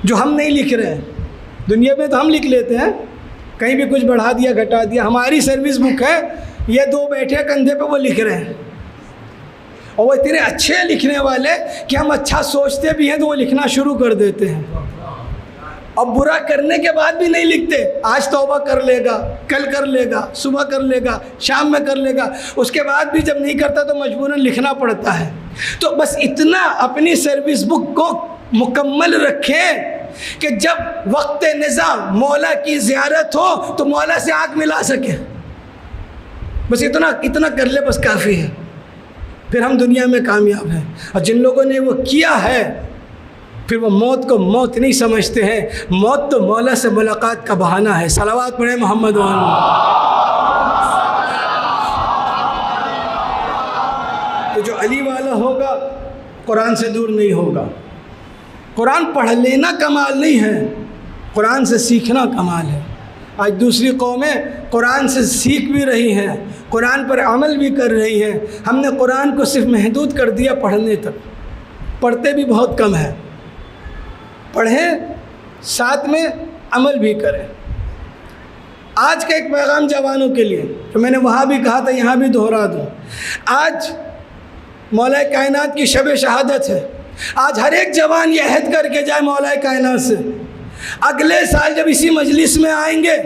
جو ہم نہیں لکھ رہے ہیں. دنیا میں تو ہم لکھ لیتے ہیں، کہیں بھی کچھ بڑھا دیا گھٹا دیا. ہماری سروس بک ہے، یہ دو بیٹھے کندھے پہ وہ لکھ رہے ہیں، اور وہ اتنے اچھے لکھنے والے کہ ہم اچھا سوچتے بھی ہیں تو وہ لکھنا شروع کر دیتے ہیں، اور برا کرنے کے بعد بھی نہیں لکھتے. آج توبہ کر لے گا، کل کر لے گا، صبح کر لے گا، شام میں کر لے گا، اس کے بعد بھی جب نہیں کرتا تو مجبوراً لکھنا پڑتا ہے. تو بس اتنا اپنی سروس بک کو مکمل رکھیں کہ جب وقت نظام مولا کی زیارت ہو تو مولا سے آنکھ ملا سکے. بس اتنا کر لے، بس کافی ہے. پھر ہم دنیا میں کامیاب ہیں. اور جن لوگوں نے وہ کیا ہے پھر وہ موت کو موت نہیں سمجھتے ہیں. موت تو مولا سے ملاقات کا بہانہ ہے. صلوات پڑھیں محمد و تو جو علی والا ہوگا قرآن سے دور نہیں ہوگا. قرآن پڑھ لینا کمال نہیں ہے، قرآن سے سیکھنا کمال ہے. آج دوسری قومیں قرآن سے سیکھ بھی رہی ہیں، قرآن پر عمل بھی کر رہی ہیں. ہم نے قرآن کو صرف محدود کر دیا پڑھنے تک. پڑھتے بھی بہت کم ہیں. پڑھیں ساتھ میں عمل بھی کریں. آج کا ایک پیغام جوانوں کے لیے جو میں نے وہاں بھی کہا تھا یہاں بھی دہرا دوں. آج مولا کائنات کی شب شہادت ہے. آج ہر ایک جوان یہ عہد کر کے جائے مولا کائنات سے اگلے سال جب اسی مجلس میں آئیں گے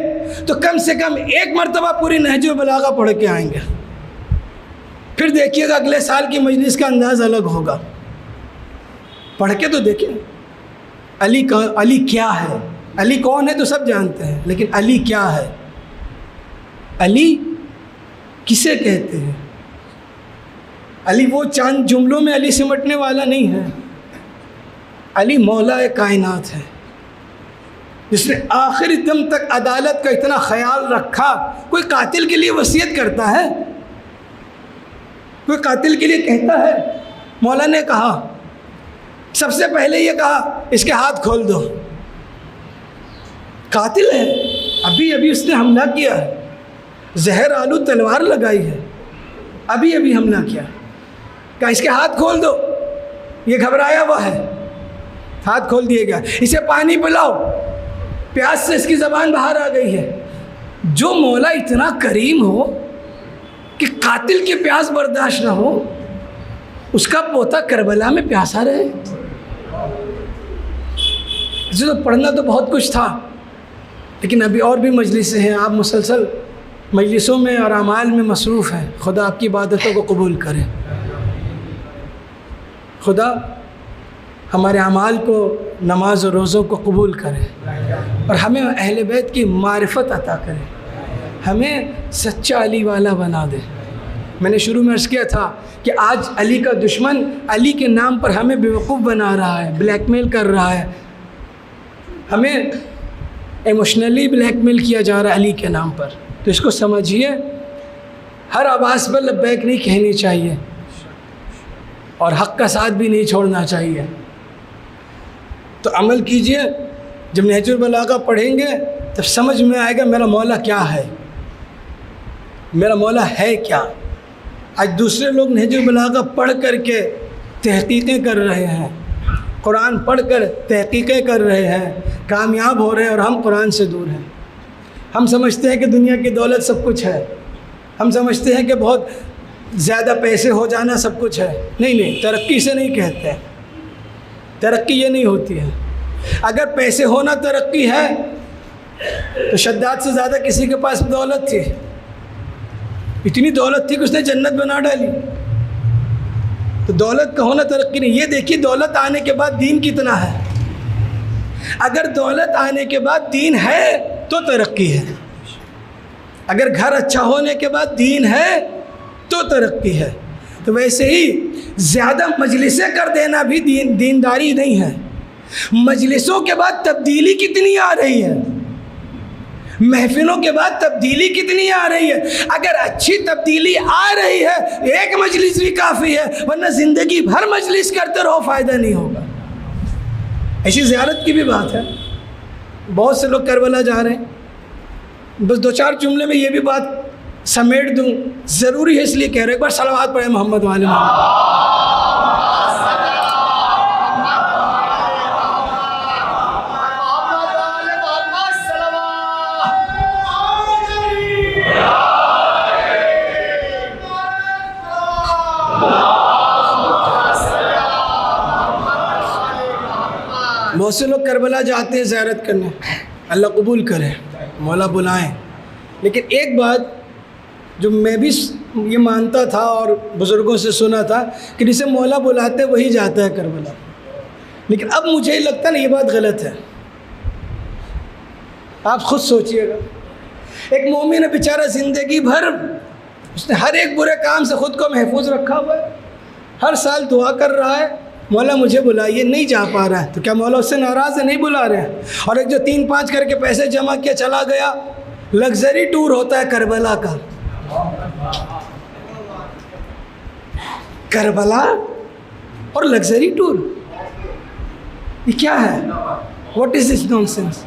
تو کم سے کم ایک مرتبہ پوری نہج البلاغہ پڑھ کے آئیں گے. پھر دیکھیے گا اگلے سال کی مجلس کا انداز الگ ہوگا. پڑھ کے تو دیکھیں علی کیا ہے. علی کون ہے تو سب جانتے ہیں، لیکن علی کیا ہے؟ علی کسے کہتے ہیں؟ علی وہ چاند جملوں میں علی سمٹنے والا نہیں ہے. علی مولا کائنات ہے. جس نے آخری دم تک عدالت کا اتنا خیال رکھا. کوئی قاتل کے لیے وصیت کرتا ہے؟ کوئی قاتل کے لیے کہتا ہے؟ مولا نے کہا، سب سے پہلے یہ کہا اس کے ہاتھ کھول دو. قاتل ہے، ابھی اس نے حملہ کیا ہے، زہر آلود تلوار لگائی ہے، ابھی حملہ کیا. کہا اس کے ہاتھ کھول دو. یہ گھبرایا ہوا ہے، ہاتھ کھول دیا گیا. اسے پانی پلاؤ، پیاس سے اس کی زبان باہر آ گئی ہے. جو مولا اتنا کریم ہو کہ قاتل کی پیاس برداشت نہ ہو، اس کا پوتا کربلا میں پیاسا رہے. اسے تو پڑھنا تو بہت کچھ تھا، لیکن ابھی اور بھی مجلسیں ہیں. آپ مسلسل مجلسوں میں اور اعمال میں مصروف ہیں. خدا آپ کی عبادتوں کو قبول کرے. خدا ہمارے اعمال کو، نماز و روزوں کو قبول کرے، اور ہمیں اہل بیت کی معرفت عطا کرے، ہمیں سچا علی والا بنا دے. میں نے شروع میں عرض کیا تھا کہ آج علی کا دشمن علی کے نام پر ہمیں بیوقوف بنا رہا ہے، بلیک میل کر رہا ہے. ہمیں ایموشنلی بلیک میل کیا جا رہا ہے علی کے نام پر. تو اس کو سمجھیے، ہر آواز پر لبیک نہیں کہنی چاہیے، اور حق کا ساتھ بھی نہیں چھوڑنا چاہیے. تو عمل کیجئے. جب نہج البلاغہ پڑھیں گے تب سمجھ میں آئے گا میرا مولا کیا ہے، میرا مولا ہے کیا. آج دوسرے لوگ نہج البلاغہ پڑھ کر کے تحقیقیں کر رہے ہیں، قرآن پڑھ کر تحقیقیں کر رہے ہیں، کامیاب ہو رہے ہیں، اور ہم قرآن سے دور ہیں. ہم سمجھتے ہیں کہ دنیا کی دولت سب کچھ ہے، ہم سمجھتے ہیں کہ بہت زیادہ پیسے ہو جانا سب کچھ ہے. نہیں، ترقی سے نہیں کہتے. ترقی یہ نہیں ہوتی ہے. اگر پیسے ہونا ترقی ہے تو شداد سے زیادہ کسی کے پاس دولت تھی، اتنی دولت تھی کہ اس نے جنت بنا ڈالی. تو دولت کا ہونا ترقی نہیں. یہ دیکھیے دولت آنے کے بعد دین کتنا ہے. اگر دولت آنے کے بعد دین ہے تو ترقی ہے. اگر گھر اچھا ہونے کے بعد دین ہے تو ترقی ہے. تو ویسے ہی زیادہ مجلسیں کر دینا بھی دینداری نہیں ہے. مجلسوں کے بعد تبدیلی کتنی آ رہی ہے، محفلوں کے بعد تبدیلی کتنی آ رہی ہے. اگر اچھی تبدیلی آ رہی ہے ایک مجلس بھی کافی ہے، ورنہ زندگی بھر مجلس کرتے رہو فائدہ نہیں ہوگا. ایسی زیارت کی بھی بات ہے. بہت سے لوگ کربلا جا رہے ہیں. بس 2-4 جملے میں یہ بھی بات سمیٹ دوں، ضروری ہے اس لیے کہہ رہے. ایک بار صلوات پڑھیں محمد والے محمد. بہت سے لوگ کربلا جاتے ہیں زیارت کرنے، اللہ قبول کرے، مولا بلائیں. لیکن ایک بات جو میں بھی یہ مانتا تھا اور بزرگوں سے سنا تھا کہ جسے مولا بلاتے وہی جاتا ہے کربلا. لیکن اب مجھے یہ لگتا ہے نا یہ بات غلط ہے. آپ خود سوچئے گا، ایک مومن ہے بیچارہ زندگی بھر اس نے ہر ایک برے کام سے خود کو محفوظ رکھا ہوا ہے، ہر سال دعا کر رہا ہے مولا مجھے بلائیے، نہیں جا پا رہا ہے. تو کیا مولا اس سے ناراض ہے؟ نہیں بلا رہے ہیں. اور ایک جو 3-5 کر کے پیسے جمع کیا چلا گیا، لگژری ٹور ہوتا ہے کربلا کا. کربلا اور لگژری ٹور، یہ کیا ہے؟ What is this naan sense?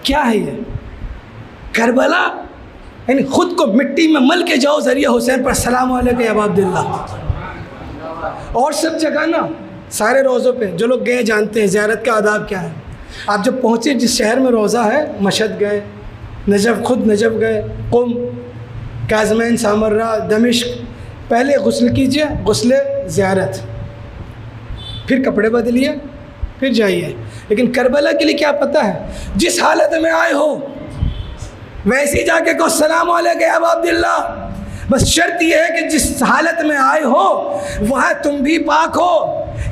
کیا ہے یہ کربلا؟ یعنی خود کو مٹی میں مل کے جاؤ ذریعہ حسین پر السلام علیکم یا ابا عبداللہ. اور سب جگہ نا سارے روزوں پہ جو لوگ گئے جانتے ہیں زیارت کا آداب کیا ہے. آپ جب پہنچے جس شہر میں روزہ ہے، مشہد گئے، نجف خود نجف گئے، قم، کاظمین، سامرہ، دمشق، پہلے غسل کیجئے، غسل زیارت، پھر کپڑے بدلیے، پھر جائیے. لیکن کربلا کے لیے کیا پتہ ہے؟ جس حالت میں آئے ہو ویسے جا کے کہو السلام علیکم یا ابا عبداللہ. بس شرط یہ ہے کہ جس حالت میں آئے ہو وہاں تم بھی پاک ہو،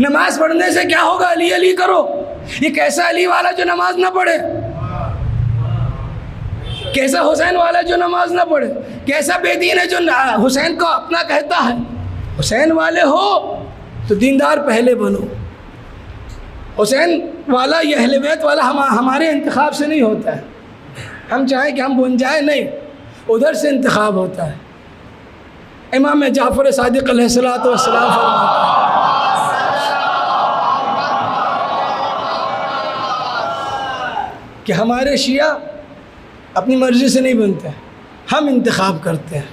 نماز پڑھنے سے کیا ہوگا؟ علی علی کرو. یہ کیسا علی والا جو نماز نہ پڑھے؟ کیسا حسین والا جو نماز نہ پڑھے؟ کیسا بے دین ہے جو حسین کو اپنا کہتا ہے؟ حسین والے ہو تو دیندار پہلے بنو. حسین والا یہ اہل بیت والا ہمارے انتخاب سے نہیں ہوتا ہے. ہم چاہیں کہ ہم بن جائیں، نہیں، ادھر سے انتخاب ہوتا ہے. امام جعفر صادق علیہ الصلوۃ والسلام فرماتے ہیں کہ ہمارے شیعہ اپنی مرضی سے نہیں بنتے، ہم انتخاب کرتے ہیں،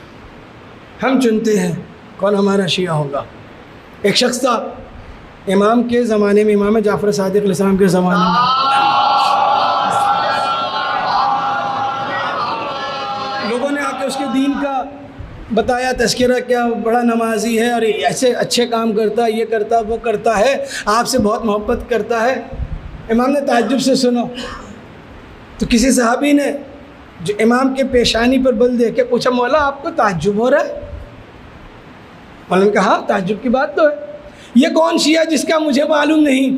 ہم چنتے ہیں کون ہمارا شیعہ ہوگا. ایک شخص تھا امام کے زمانے میں، امام جعفر صادق علیہ السلام کے زمانے میں، لوگوں نے آ کے اس کے دین کا بتایا، تذکرہ کیا، بڑا نمازی ہے اور ایسے اچھے کام کرتا ہے، یہ کرتا ہے، وہ کرتا ہے، آپ سے بہت محبت کرتا ہے. امام نے تعجب سے سنا تو کسی صحابی نے جو امام کے پیشانی پر بل دے کے پوچھا، مولا آپ کو تعجب ہو رہا ہے؟ مولا نے کہا تعجب کی بات تو ہے، یہ کون شیعہ جس کا مجھے معلوم نہیں؟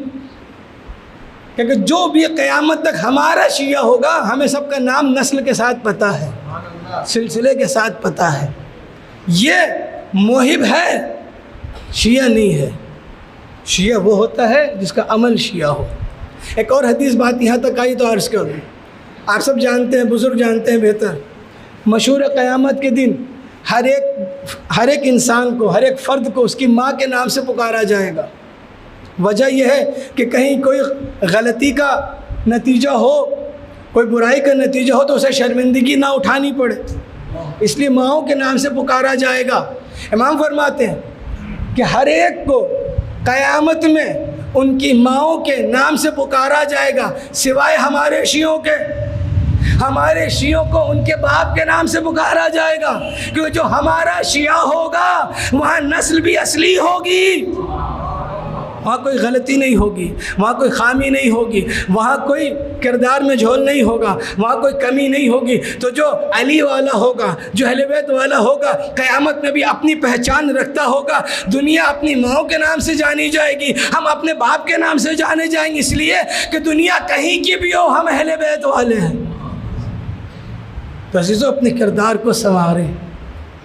کہ جو بھی قیامت تک ہمارا شیعہ ہوگا، ہمیں سب کا نام نسل کے ساتھ پتہ ہے، سلسلے کے ساتھ پتہ ہے. یہ موہب ہے، شیعہ نہیں ہے. شیعہ وہ ہوتا ہے جس کا عمل شیعہ ہو. ایک اور حدیث بات یہاں تک آئی تو عرض کر دوں. آپ سب جانتے ہیں، بزرگ جانتے ہیں بہتر، مشہور قیامت کے دن ہر ایک انسان کو، ہر ایک فرد کو اس کی ماں کے نام سے پکارا جائے گا. وجہ یہ ہے کہ کہیں کوئی غلطی کا نتیجہ ہو، کوئی برائی کا نتیجہ ہو تو اسے شرمندگی نہ اٹھانی پڑے، اس لیے ماؤں کے نام سے پکارا جائے گا. امام فرماتے ہیں کہ ہر ایک کو قیامت میں ان کی ماؤں کے نام سے پکارا جائے گا، سوائے ہمارے شیعوں کے. ہمارے شیعوں کو ان کے باپ کے نام سے پکارا جائے گا، کیونکہ جو ہمارا شیعہ ہوگا وہاں نسل بھی اصلی ہوگی، وہاں کوئی غلطی نہیں ہوگی، وہاں کوئی خامی نہیں ہوگی، وہاں کوئی کردار میں جھول نہیں ہوگا، وہاں کوئی کمی نہیں ہوگی. تو جو علی والا ہوگا، جو اہل بیت والا ہوگا، قیامت میں بھی اپنی پہچان رکھتا ہوگا. دنیا اپنی ماں کے نام سے جانی جائے گی، ہم اپنے باپ کے نام سے جانے جائیں گے، اس لیے کہ دنیا کہیں کی بھی ہو ہم اہل بیت والے ہیں. تو عزیزو اپنے کردار کو سنواریں،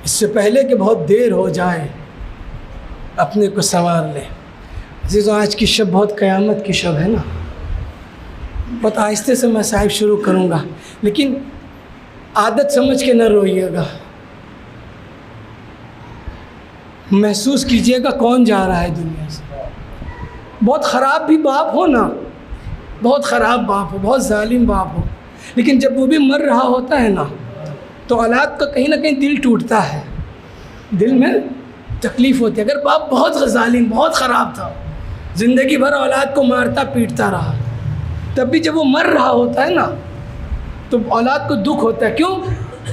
اس سے پہلے کہ بہت دیر ہو جائے اپنے کو سنوار لیں. عزیزو آج کی شب بہت قیامت کی شب ہے نا. بہت آہستہ سے میں صاحب شروع کروں گا، لیکن عادت سمجھ کے نہ روئیے گا. محسوس کیجئے گا کون جا رہا ہے دنیا سے. بہت خراب بھی باپ ہو نا، بہت خراب باپ ہو، بہت ظالم باپ ہو، لیکن جب وہ بھی مر رہا ہوتا ہے نا تو اولاد کا کہیں نہ کہیں دل ٹوٹتا ہے، دل میں تکلیف ہوتی ہے. اگر باپ بہت ظالم، بہت خراب تھا، زندگی بھر اولاد کو مارتا پیٹتا رہا، تب بھی جب وہ مر رہا ہوتا ہے نا تو اولاد کو دکھ ہوتا ہے. کیوں؟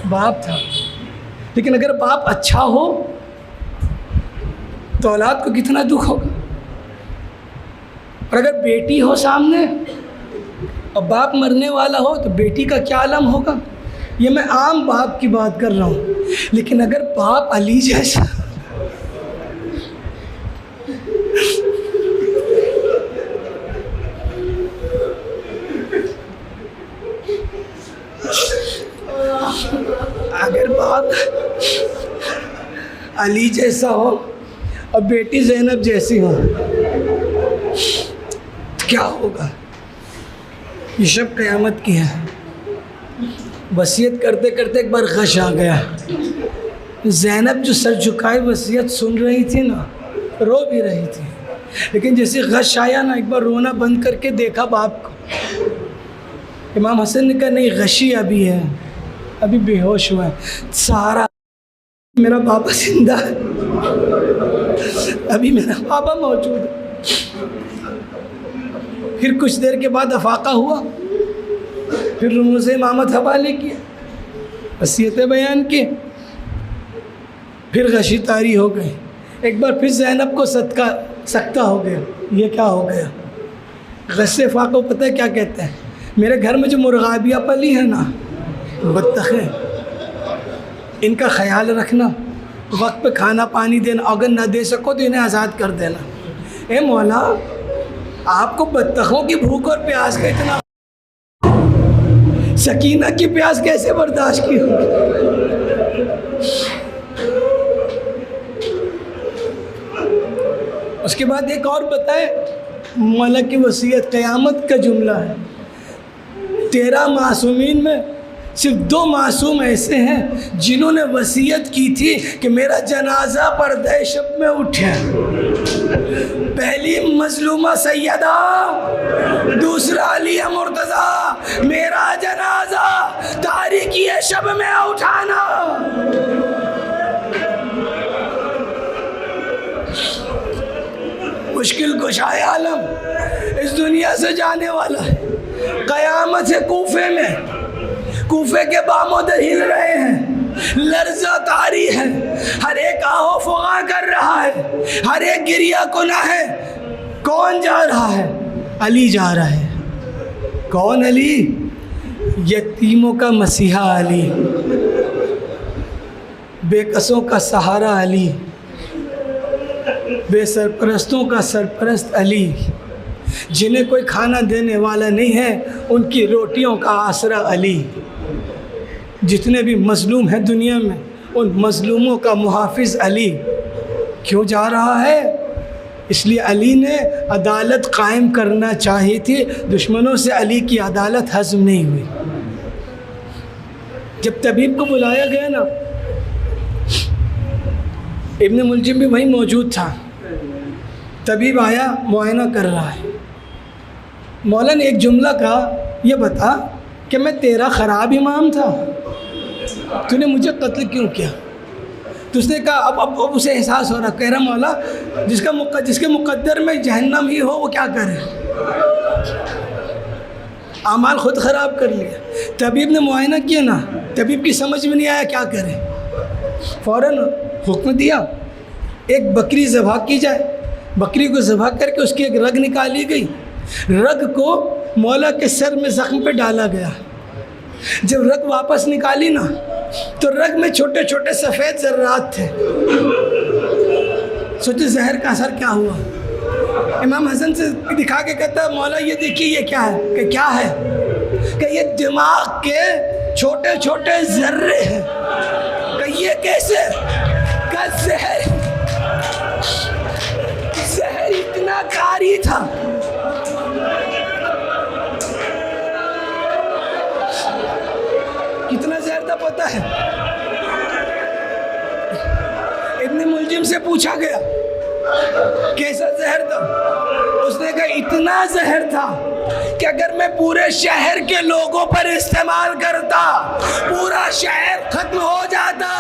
باپ تھا. لیکن اگر باپ اچھا ہو تو اولاد کو کتنا دکھ ہوگا. اور اگر بیٹی ہو سامنے اور باپ مرنے والا ہو تو بیٹی کا کیا عالم ہوگا. یہ میں عام باپ کی بات کر رہا ہوں، لیکن اگر باپ علی جیسا، اگر باپ علی جیسا ہو اور بیٹی زینب جیسی ہو تو کیا ہوگا. یہ شب قیامت کی ہے. وصیت کرتے کرتے ایک بار غش آ گیا. زینب جو سر جھکائے وصیت سن رہی تھی نا، رو بھی رہی تھی، لیکن جیسے غش آیا نا ایک بار رونا بند کر کے دیکھا باپ کو. امام حسن نے کہا نہیں، غشی ابھی ہے، ابھی بے ہوش ہوا ہے. سہارا میرا بابا زندہ ہے، ابھی میرا بابا موجود ہے. پھر کچھ دیر کے بعد افاقہ ہوا، پھر رموز امامت حوالے کیا، وصیتیں بیان کی، پھر غشی طاری ہو گئی. ایک بار پھر زینب کو سکتہ ہو گیا. یہ کیا ہو گیا؟ غصے فاقہ پتہ ہے کیا کہتے ہیں؟ میرے گھر میں جو مرغابیاں پلی ہیں نا، بطخیں، ان کا خیال رکھنا، وقت پہ کھانا پانی دینا، اگر نہ دے سکو تو انہیں آزاد کر دینا. اے مولا آپ کو بطخوں کی بھوک اور پیاس کا اتنا، سکینہ کی پیاس کیسے برداشت کی ہوگی؟ اس کے بعد ایک اور بتائے، مولا کی وصیت قیامت کا جملہ ہے، 13 معصومین میں صرف 2 معصوم ایسے ہیں جنہوں نے وصیت کی تھی کہ میرا جنازہ پردہ شب میں اٹھے۔ پہلی مظلومہ سیدہ، دوسرا علی مرتضیٰ، میرا جنازہ تاریکی شب میں اٹھانا۔ مشکل کشائے عالم اس دنیا سے جانے والا ہے، قیامت سے کوفے میں، کوفے کے بام و در ہل رہے ہیں، لرزہ طاری ہے، ہر ایک آہو فغاں کر رہا ہے، ہر ایک گریہ کنا ہے۔ کون جا رہا ہے؟ علی جا رہا ہے۔ کون علی؟ یتیموں کا مسیحا علی، بے کسوں کا سہارا علی، بے سرپرستوں کا سرپرست علی، جنہیں کوئی کھانا دینے والا نہیں ہے ان کی روٹیوں کا آسرا علی، جتنے بھی مظلوم ہیں دنیا میں ان مظلوموں کا محافظ علی۔ کیوں جا رہا ہے؟ اس لیے علی نے عدالت قائم کرنا چاہی تھی، دشمنوں سے علی کی عدالت ہضم نہیں ہوئی۔ جب طبیب کو بلایا گیا نا، ابن ملجم بھی وہیں موجود تھا، طبیب آیا، معائنہ کر رہا ہے۔ مولا نے ایک جملہ کہا، یہ بتا کہ میں تیرا خراب امام تھا، تو نے مجھے قتل کیوں کیا؟ تو اس نے کہا، اب اسے احساس ہو رہا، کہہ رہا مولا جس کے مقدر میں جہنم ہی ہو وہ کیا کرے، اعمال خود خراب کر لیا۔ طبیب نے معائنہ کیا نا، طبیب کی سمجھ میں نہیں آیا کیا کرے، فوراً حکم دیا ایک بکری ذبح کی جائے۔ بکری کو ذبح کر کے اس کی ایک رگ نکالی گئی، رگ کو مولا کے سر میں زخم پہ ڈالا گیا۔ جب رگ واپس نکالی نا تو رگ میں چھوٹے چھوٹے سفید ذرات تھے۔ سوچے زہر کا اثر کیا ہوا؟ امام حسن سے دکھا کے کہتا ہے، مولا یہ دیکھیے یہ کیا ہے؟ کہ کیا ہے؟ کہ یہ دماغ کے چھوٹے چھوٹے ذرے ہیں۔ کہ یہ کیسے؟ کہ زہر اتنا کاری تھا، کتنا زہر تھا پتہ ہے؟ ابن ملجم سے پوچھا گیا کیسا زہر تھا؟ اس نے کہا اتنا زہر تھا کہ اگر میں پورے شہر کے لوگوں پر استعمال کرتا پورا شہر ختم ہو جاتا۔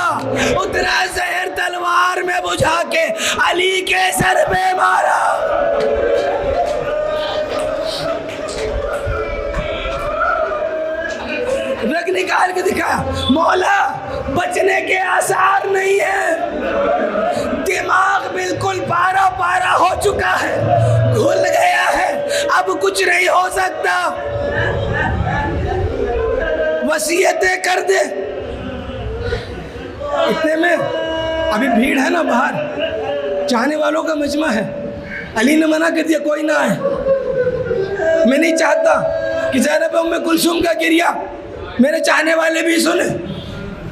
اتنا زہر تلوار میں بجھا کے علی کے سر پہ مارا۔ رگ نکال کے دکھایا، مولا بچنے کے آثار نہیں ہیں، دماغ بالکل پارا پارا ہو چکا ہے، گھل گیا ہے، اب کچھ نہیں ہو سکتا، وصیتیں کر دے۔ اتنے میں ابھی بھیڑ ہے نا باہر، چاہنے والوں کا مجمع ہے، علی نے منع کر دیا کوئی نہ آئے۔ میں نہیں چاہتا کہ زینب ام کلثوم کا گریہ میرے چاہنے والے بھی سنیں،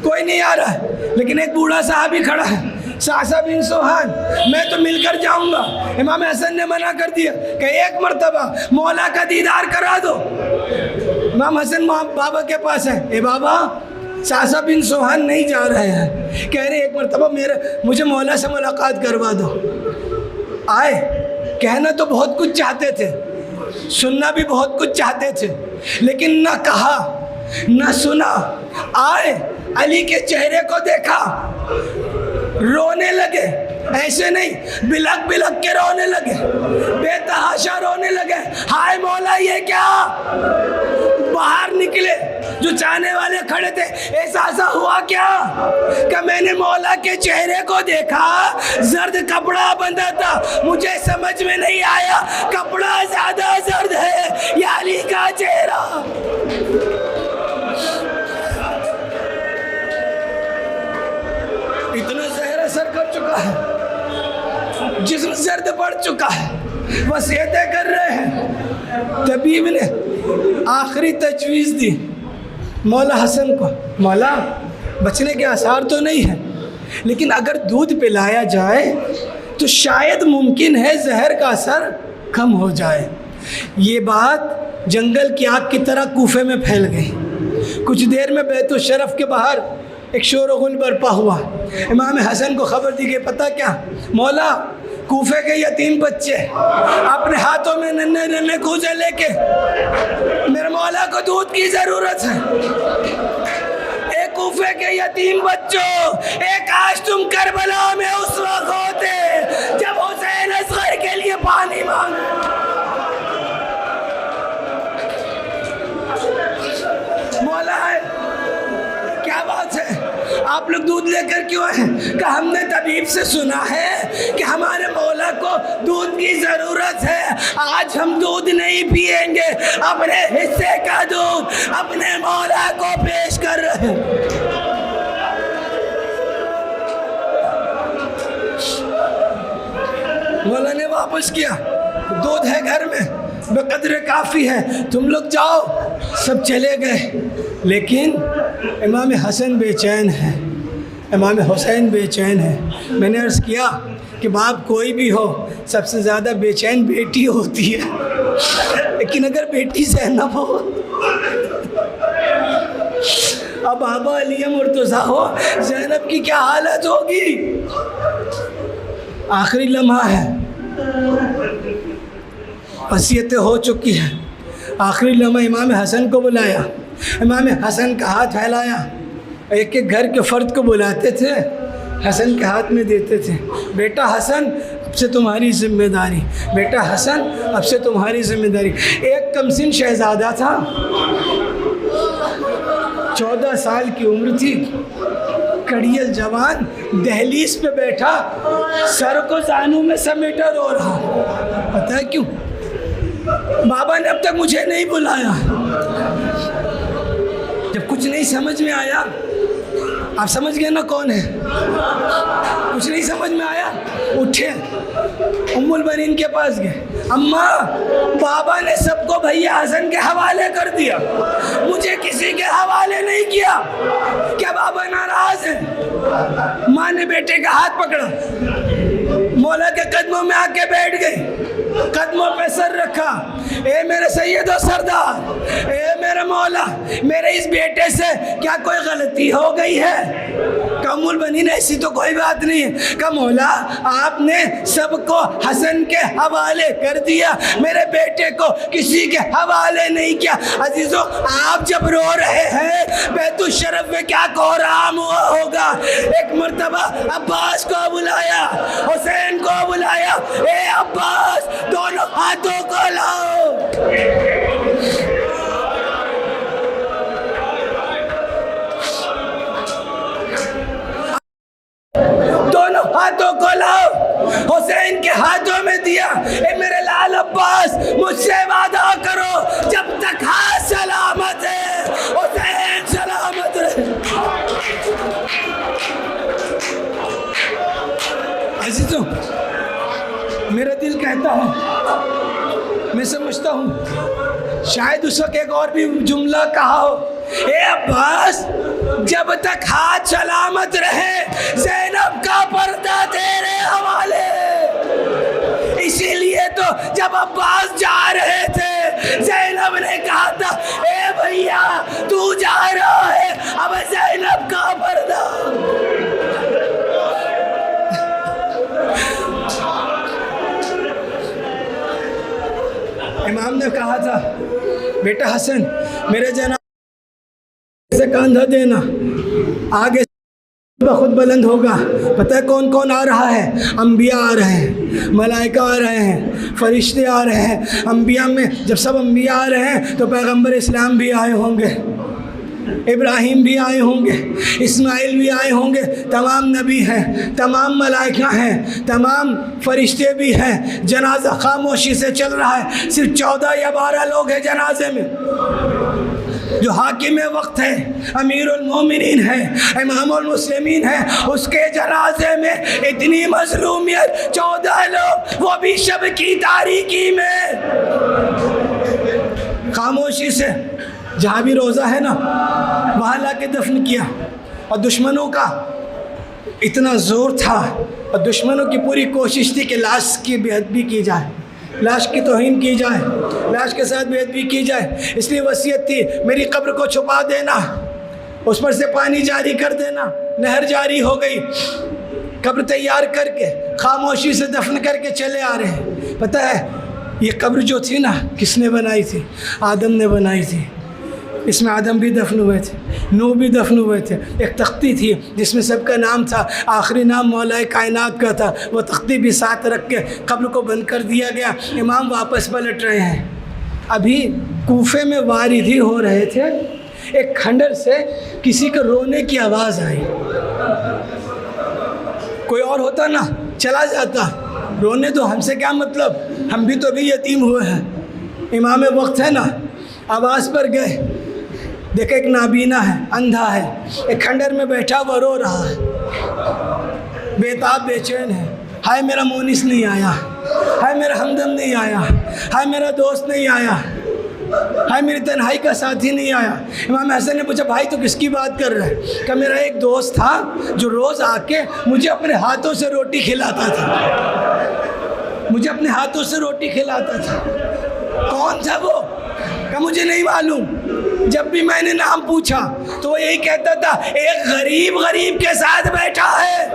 کوئی نہیں آ رہا ہے، لیکن ایک بوڑھا صحابی کھڑا ہے، سعصہ بن سوہان، میں تو مل کر جاؤں گا۔ امام حسن نے منع کر دیا کہ ایک مرتبہ مولا کا دیدار کرا دو۔ امام حسن بابا کے پاس ہے، اے بابا سعصہ بن سوہان نہیں جا رہے ہیں، کہہ رہے ایک مرتبہ مجھے مولا سے ملاقات کروا دو۔ آئے، کہنا تو بہت کچھ چاہتے تھے، سننا بھی بہت کچھ چاہتے تھے، لیکن نہ کہا نہ سنا۔ آئے، علی کے چہرے کو دیکھا، رونے لگے، ایسے نہیں بلک بلک کے رونے لگے، بے تحاشا رونے لگے، ہائے مولا یہ کیا؟ باہر نکلے، جو چاہنے والے کھڑے تھے، احساس ہوا کیا کہ میں نے مولا کے چہرے کو دیکھا، زرد کپڑا بندھا تھا، مجھے سمجھ میں نہیں آیا کپڑا زیادہ زرد ہے یا علی کا چہرہ۔ اتنا زہر اثر کر چکا ہے، جسم زرد پڑ چکا ہے۔ وصیتیں کر رہے ہیں. طبیب نے آخری تجویز دی مولا حسن کو، مولا بچنے کے آثار تو نہیں ہیں، لیکن اگر دودھ پلایا جائے تو شاید ممکن ہے زہر کا اثر کم ہو جائے. یہ بات جنگل کی آگ کی طرح کوفے میں پھیل گئی. کچھ دیر میں بیت الشرف کے باہر ایک شور و غل برپا ہوا. امام حسن کو خبر دی گئی. پتہ کیا مولا، کوفے کے یتیم بچے اپنے ہاتھوں میں ننھے ننھے کوزے لے کے میرے مولا کو دودھ کی ضرورت ہے. اے کوفے کے یتیم بچوں، اے کاش تم کربلا میں اس وقت ہوتے جب حسین اصغر کے لیے پانی مانگے. مولا ہے کیا بات ہے، آپ لوگ دودھ لے کر کیوں ہیں؟ کہ ہم نے طبیب سے سنا ہے کہ ہمارے مولا کو دودھ کی ضرورت ہے. آج ہم دودھ نہیں پیئیں گے، اپنے حصے کا دودھ اپنے مولا کو پیش کر رہے ہیں. مولا نے واپس کیا، دودھ ہے گھر میں بقدر کافی ہے، تم لوگ جاؤ. سب چلے گئے، لیکن امام حسن بے چین ہے، امام حسین بے چین ہے. میں نے عرض کیا کہ باپ کوئی بھی ہو سب سے زیادہ بے چین بیٹی ہوتی ہے، لیکن اگر بیٹی زینب ہو، اب بابا علی مرتضیٰ ہو، زینب کی کیا حالت ہوگی. آخری لمحہ ہے، وصیتیں ہو چکی ہیں. آخری لمحہ امام حسن کو بلایا. امام حسن کا ہاتھ پھیلایا. ایک ایک گھر کے فرد کو بلاتے تھے، حسن کے ہاتھ میں دیتے تھے. بیٹا حسن اب سے تمہاری ذمہ داری، بیٹا حسن اب سے تمہاری ذمہ داری. ایک کمسن شہزادہ تھا، 14 سال کی عمر تھی، کڑیل جوان، دہلیز پہ بیٹھا سر کو زانوں میں سمیٹا رو رہا. پتہ ہے کیوں؟ بابا نے اب تک مجھے نہیں بلایا. جب کچھ نہیں سمجھ میں آیا، آپ سمجھ گئے نا کون ہے؟ کچھ نہیں سمجھ میں آیا، اٹھے ام البنین کے پاس گئے. اماں، بابا نے سب کو بھیا حسن کے حوالے کر دیا، مجھے کسی کے حوالے نہیں کیا، کیا بابا ناراض ہیں؟ ماں نے بیٹے کا ہاتھ پکڑا، مولا کے قدموں میں آ کے بیٹھ گئی، قدموں پہ سر رکھا. اے میرے سید و سردار، اے میرے مولا، میرے اس بیٹے سے کیا کوئی غلطی ہو گئی ہے؟ کہ ام البنین ایسی تو کوئی بات نہیں ہے. کہ مولا آپ نے سب کو حسن کے حوالے کر دیا، میرے بیٹے کو کسی کے حوالے نہیں کیا. عزیزوں، آپ جب رو رہے ہیں بیت الشرف میں کیا کوہرام ہوا ہوگا. ایک مرتبہ عباس کو بلایا، حسین کو بلایا. اے عباس، دونوں ہاتھوں کو لاؤ. دونوں ہاتھوں کو لاؤ. حسین کے ہاتھوں میں دیا. اے میرے لال عباس، مجھ سے وعدہ کرو جب تک ہاتھ سلامت ہے حسین سلامت رہے. عزیزوں، میرا دل کہتا ہے، میں سمجھتا ہوں شاید اس وقت ایک اور بھی جملہ کہا ہو. اے عباس، جب تک ہاتھ سلامت رہے زینب کا پردہ تیرے حوالے. اسی لیے تو جب عباس جا رہے تھے زینب نے کہا تھا، اے بھیا تو جا رہا ہے، اب زینب کا پردہ. امام نے کہا تھا، بیٹا حسن، میرے جناب سے کاندھا دینا، آگے بخود بلند ہوگا. پتہ ہے کون کون آ رہا ہے؟ انبیاء آ رہے ہیں، ملائکہ آ رہے ہیں، فرشتے آ رہے ہیں. انبیاء میں جب سب انبیاء آ رہے ہیں تو پیغمبر اسلام بھی آئے ہوں گے، ابراہیم بھی آئے ہوں گے، اسماعیل بھی آئے ہوں گے. تمام نبی ہیں، تمام ملائکہ ہیں، تمام فرشتے بھی ہیں. جنازہ خاموشی سے چل رہا ہے، صرف 14 یا 12 لوگ ہیں جنازے میں. جو حاکم وقت ہے، امیر المومنین ہے، امام المسلمین ہے، اس کے جنازے میں اتنی مظلومیت، 14 لوگ وہ بھی شب کی تاریکی میں خاموشی سے، جہاں بھی روزہ ہے نا وہاں لا کے دفن کیا. اور دشمنوں کا اتنا زور تھا اور دشمنوں کی پوری کوشش تھی کہ لاش کی بے ادبی کی جائے، لاش کی توہین کی جائے، لاش کے ساتھ بے ادبی کی جائے. اس لیے وصیت تھی میری قبر کو چھپا دینا، اس پر سے پانی جاری کر دینا. نہر جاری ہو گئی، قبر تیار کر کے خاموشی سے دفن کر کے چلے آ رہے ہیں. پتہ ہے یہ قبر جو تھی نا کس نے بنائی تھی؟ آدم نے بنائی تھی. اس میں آدم بھی دفن ہوئے تھے، نوح بھی دفن ہوئے تھے. ایک تختی تھی جس میں سب کا نام تھا، آخری نام مولا کائنات کا تھا. وہ تختی بھی ساتھ رکھ کے قبر کو بند کر دیا گیا. امام واپس پلٹ رہے ہیں. ابھی کوفے میں واردی ہو رہے تھے، ایک کھنڈر سے کسی کے رونے کی آواز آئی. کوئی اور ہوتا نا چلا جاتا، رونے تو ہم سے کیا مطلب، ہم بھی تو ابھی یتیم ہوئے ہیں. امام وقت ہے نا، آواز پر گئے، دیکھے ایک نابینا ہے، اندھا ہے، ایک کھنڈر میں بیٹھا وہ رو رہا ہے، بے تاب بے چین ہے. ہائے میرا مونس نہیں آیا، ہائے میرا ہمدم نہیں آیا، ہائے میرا دوست نہیں آیا، ہائے میری تنہائی کا ساتھی نہیں آیا. امام حسن نے پوچھا بھائی تو کس کی بات کر رہا ہے؟ کہ میرا ایک دوست تھا جو روز آ کے مجھے اپنے ہاتھوں سے روٹی کھلاتا تھا، مجھے اپنے ہاتھوں سے روٹی کھلاتا تھا. کون تھا وہ؟ کہ مجھے نہیں معلوم. جب بھی میں نے نام پوچھا تو وہ یہی کہتا تھا ایک غریب کے ساتھ بیٹھا ہے.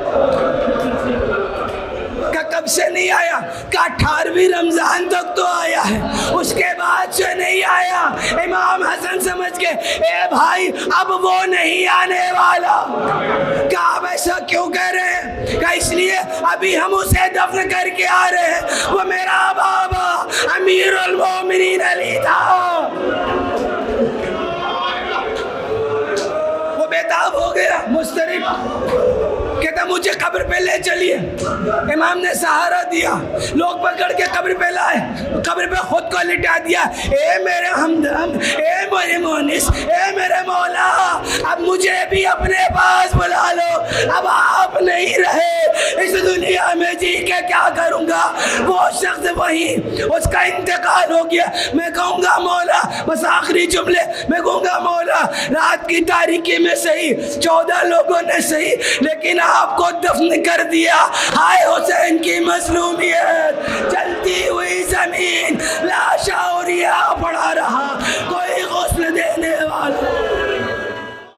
کہ کب سے نہیں آیا؟ کہ 18ویں رمضان تک تو آیا ہے، اس کے بعد سے نہیں آیا. امام حسن سمجھ کے اے بھائی اب وہ نہیں آنے والا. کہ آپ ایسا کیوں کہہ رہے ہیں؟ کہ اس لیے ابھی ہم اسے دفن کر کے آ رہے ہیں. وہ میرا بابا امیر المومنین علی تھا. وہ بیتاب ہو گیا، مضطرب، کہتا مجھے قبر پہ لے چلیے. امام نے سہارا دیا، لوگ پکڑ کے قبر پہ لائے، قبر پہ خود کو لٹا دیا. اے میرے ہمدم، اے میرے مونس، اے میرے مولا، اب مجھے بھی اپنے پاس بلا لو. اب آپ نہیں رہے اس دنیا میں، جی کے کیا کروں گا؟ وہ شخص وہی، اس کا انتقال ہو گیا. میں کہوں گا مولا، بس آخری جملے میں کہوں گا مولا، رات کی تاریکی میں صحیح 14 لوگوں نے صحیح لیکن آپ کو دفن کر دیا. ہائے حسین کی مظلومیت،